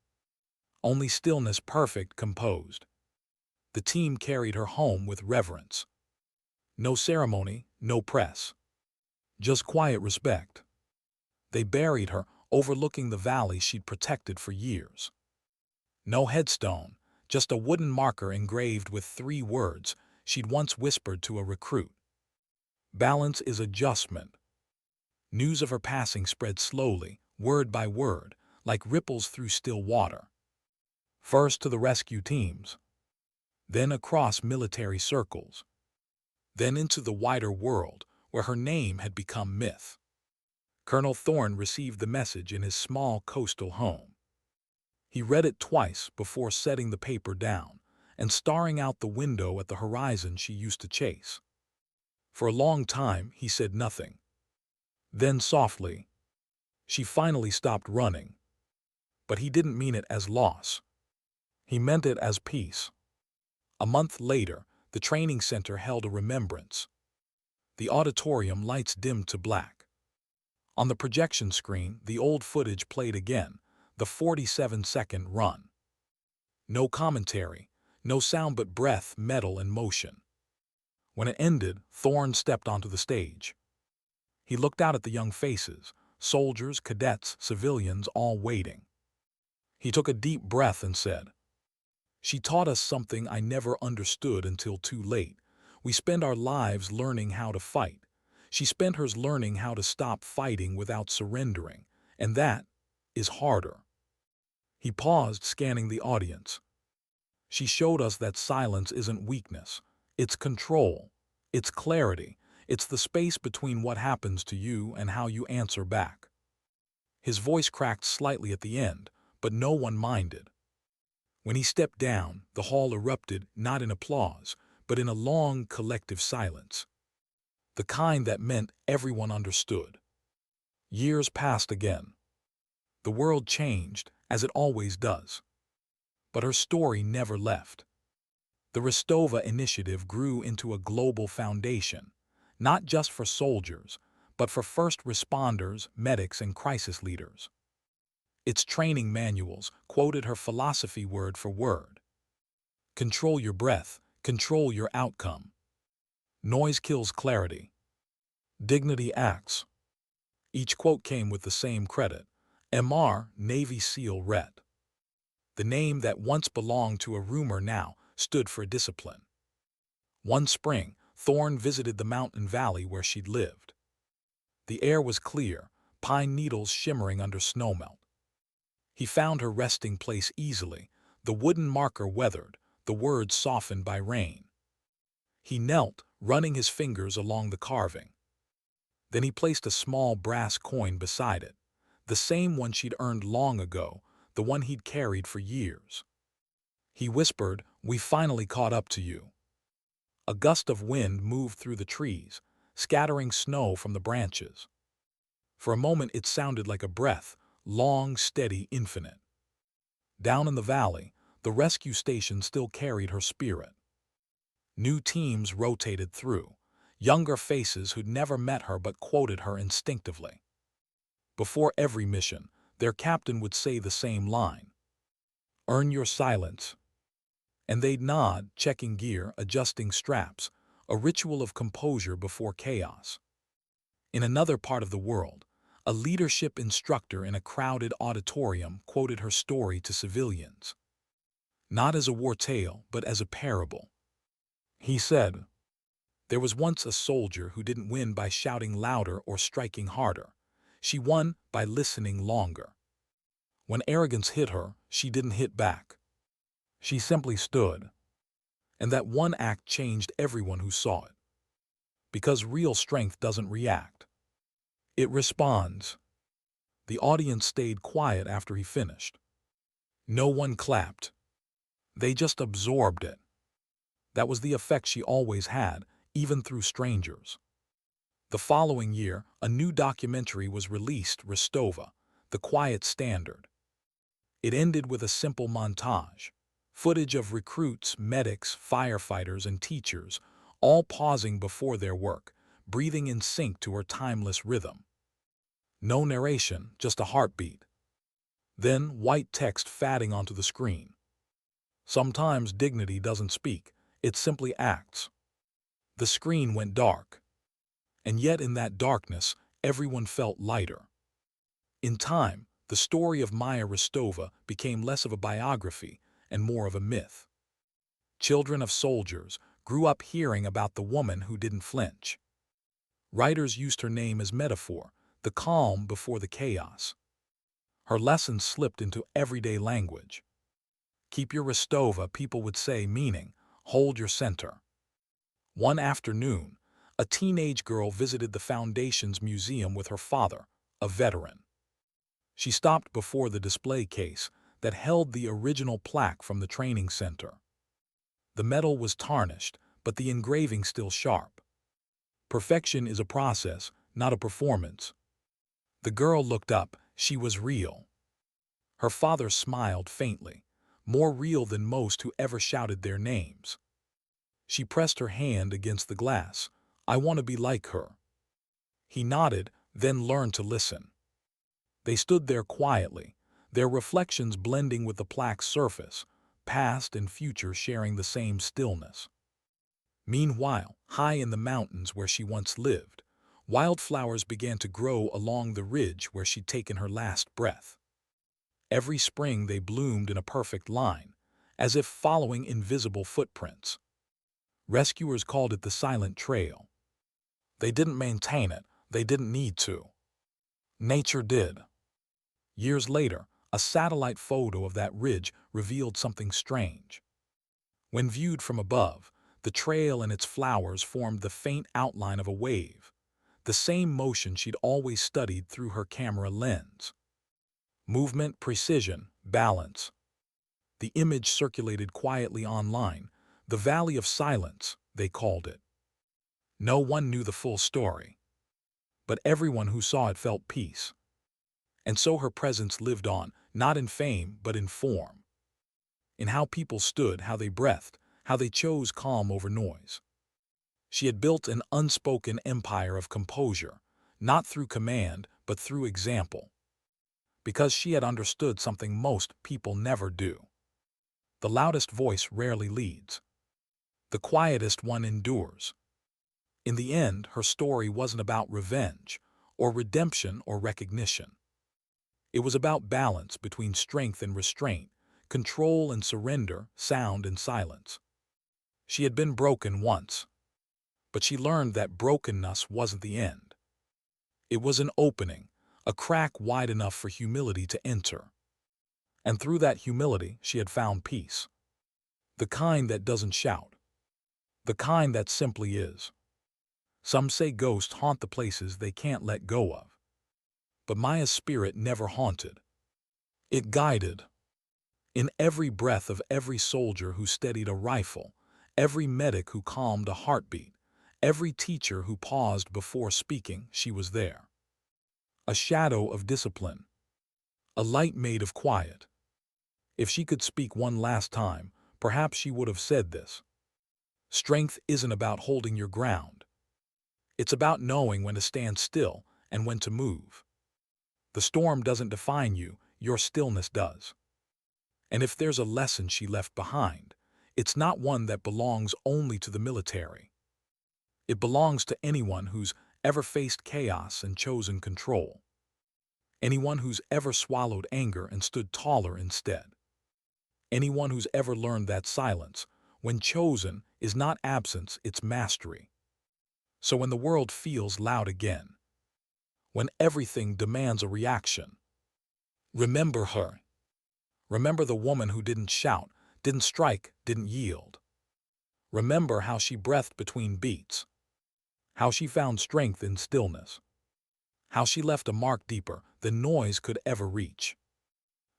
A: Only stillness, perfect, composed. The team carried her home with reverence. No ceremony, no press. Just quiet respect. They buried her, overlooking the valley she'd protected for years. No headstone, just a wooden marker engraved with 3 words she'd once whispered to a recruit. Balance is adjustment. News of her passing spread slowly, word by word, like ripples through still water. First to the rescue teams. Then across military circles. Then into the wider world, where her name had become myth. Colonel Thorne received the message in his small coastal home. He read it twice before setting the paper down and staring out the window at the horizon she used to chase. For a long time, he said nothing. Then softly, she finally stopped running. But he didn't mean it as loss. He meant it as peace. A month later, the training center held a remembrance. The auditorium lights dimmed to black. On the projection screen, the old footage played again, the 47-second run. No commentary, no sound but breath, metal, and motion. When it ended, Thorne stepped onto the stage. He looked out at the young faces, soldiers, cadets, civilians, all waiting. He took a deep breath and said, "She taught us something I never understood until too late. We spend our lives learning how to fight. She spent hers learning how to stop fighting without surrendering, and that is harder." He paused, scanning the audience. "She showed us that silence isn't weakness. It's control. It's clarity. It's the space between what happens to you and how you answer back." His voice cracked slightly at the end, but no one minded. When he stepped down, the hall erupted not in applause, but in a long, collective silence. The kind that meant everyone understood. Years passed again. The world changed, as it always does. But her story never left. The Rosttova initiative grew into a global foundation, not just for soldiers, but for first responders, medics, and crisis leaders. Its training manuals quoted her philosophy word for word. Control your breath, control your outcome. Noise kills clarity. Dignity acts. Each quote came with the same credit: Mr. Navy SEAL Ret. The name that once belonged to a rumor now stood for discipline. One spring, Thorne visited the mountain valley where she'd lived. The air was clear, pine needles shimmering under snowmelt. He found her resting place easily, the wooden marker weathered, the words softened by rain. He knelt, running his fingers along the carving. Then he placed a small brass coin beside it, the same one she'd earned long ago, the one he'd carried for years. He whispered, "We finally caught up to you." A gust of wind moved through the trees, scattering snow from the branches. For a moment it sounded like a breath, long, steady, infinite. Down in the valley, the rescue station still carried her spirit. New teams rotated through, younger faces who'd never met her but quoted her instinctively. Before every mission, their captain would say the same line: "Earn your silence." And they'd nod, checking gear, adjusting straps, a ritual of composure before chaos. In another part of the world, a leadership instructor in a crowded auditorium quoted her story to civilians. Not as a war tale, but as a parable. He said, "There was once a soldier who didn't win by shouting louder or striking harder. She won by listening longer. When arrogance hit her, she didn't hit back. She simply stood. And that one act changed everyone who saw it. Because real strength doesn't react. It responds." The audience stayed quiet after he finished. No one clapped. They just absorbed it. That was the effect she always had, even through strangers. The following year, a new documentary was released, Rosttova, The Quiet Standard. It ended with a simple montage. Footage of recruits, medics, firefighters, and teachers, all pausing before their work, breathing in sync to her timeless rhythm. No narration, just a heartbeat. Then white text fading onto the screen. Sometimes dignity doesn't speak, it simply acts. The screen went dark. And yet in that darkness, everyone felt lighter. In time, the story of Maya Rosttova became less of a biography and more of a myth. Children of soldiers grew up hearing about the woman who didn't flinch. Writers used her name as metaphor, the calm before the chaos. Her lessons slipped into everyday language. Keep your Rosttova, people would say, meaning, hold your center. One afternoon, a teenage girl visited the Foundation's museum with her father, a veteran. She stopped before the display case that held the original plaque from the training center. The metal was tarnished, but the engraving still sharp. Perfection is a process, not a performance. The girl looked up. She was real. Her father smiled faintly, more real than most who ever shouted their names. She pressed her hand against the glass. I want to be like her." He nodded, then learned to listen. They stood there quietly, their reflections blending with the plaque's surface, past and future sharing the same stillness. Meanwhile, high in the mountains where she once lived, wildflowers began to grow along the ridge where she'd taken her last breath. Every spring they bloomed in a perfect line, as if following invisible footprints. Rescuers called it the Silent Trail. They didn't maintain it, they didn't need to. Nature did. Years later, a satellite photo of that ridge revealed something strange. When viewed from above, the trail and its flowers formed the faint outline of a wave, the same motion she'd always studied through her camera lens. Movement, precision, balance. The image circulated quietly online, the Valley of Silence, they called it. No one knew the full story, but everyone who saw it felt peace. And so her presence lived on, not in fame, but in form. In how people stood, how they breathed, how they chose calm over noise. She had built an unspoken empire of composure, not through command, but through example. Because she had understood something most people never do. The loudest voice rarely leads. The quietest one endures. In the end, her story wasn't about revenge, or redemption or recognition. It was about balance between strength and restraint, control and surrender, sound and silence. She had been broken once, but she learned that brokenness wasn't the end. It was an opening, a crack wide enough for humility to enter. And through that humility, she had found peace. The kind that doesn't shout. The kind that simply is. Some say ghosts haunt the places they can't let go of. But Maya's spirit never haunted. It guided. In every breath of every soldier who steadied a rifle, every medic who calmed a heartbeat, every teacher who paused before speaking, she was there. A shadow of discipline. A light made of quiet. If she could speak one last time, perhaps she would have said this. Strength isn't about holding your ground. It's about knowing when to stand still and when to move. The storm doesn't define you, your stillness does. And if there's a lesson she left behind, it's not one that belongs only to the military. It belongs to anyone who's ever faced chaos and chosen control. Anyone who's ever swallowed anger and stood taller instead. Anyone who's ever learned that silence, when chosen, is not absence, it's mastery. So when the world feels loud again, when everything demands a reaction, remember her. Remember the woman who didn't shout, didn't strike, didn't yield. Remember how she breathed between beats, how she found strength in stillness, how she left a mark deeper than noise could ever reach.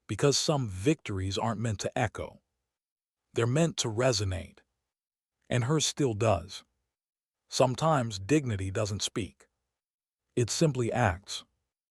A: Because some victories aren't meant to echo. They're meant to resonate. And hers still does. Sometimes dignity doesn't speak. It simply acts.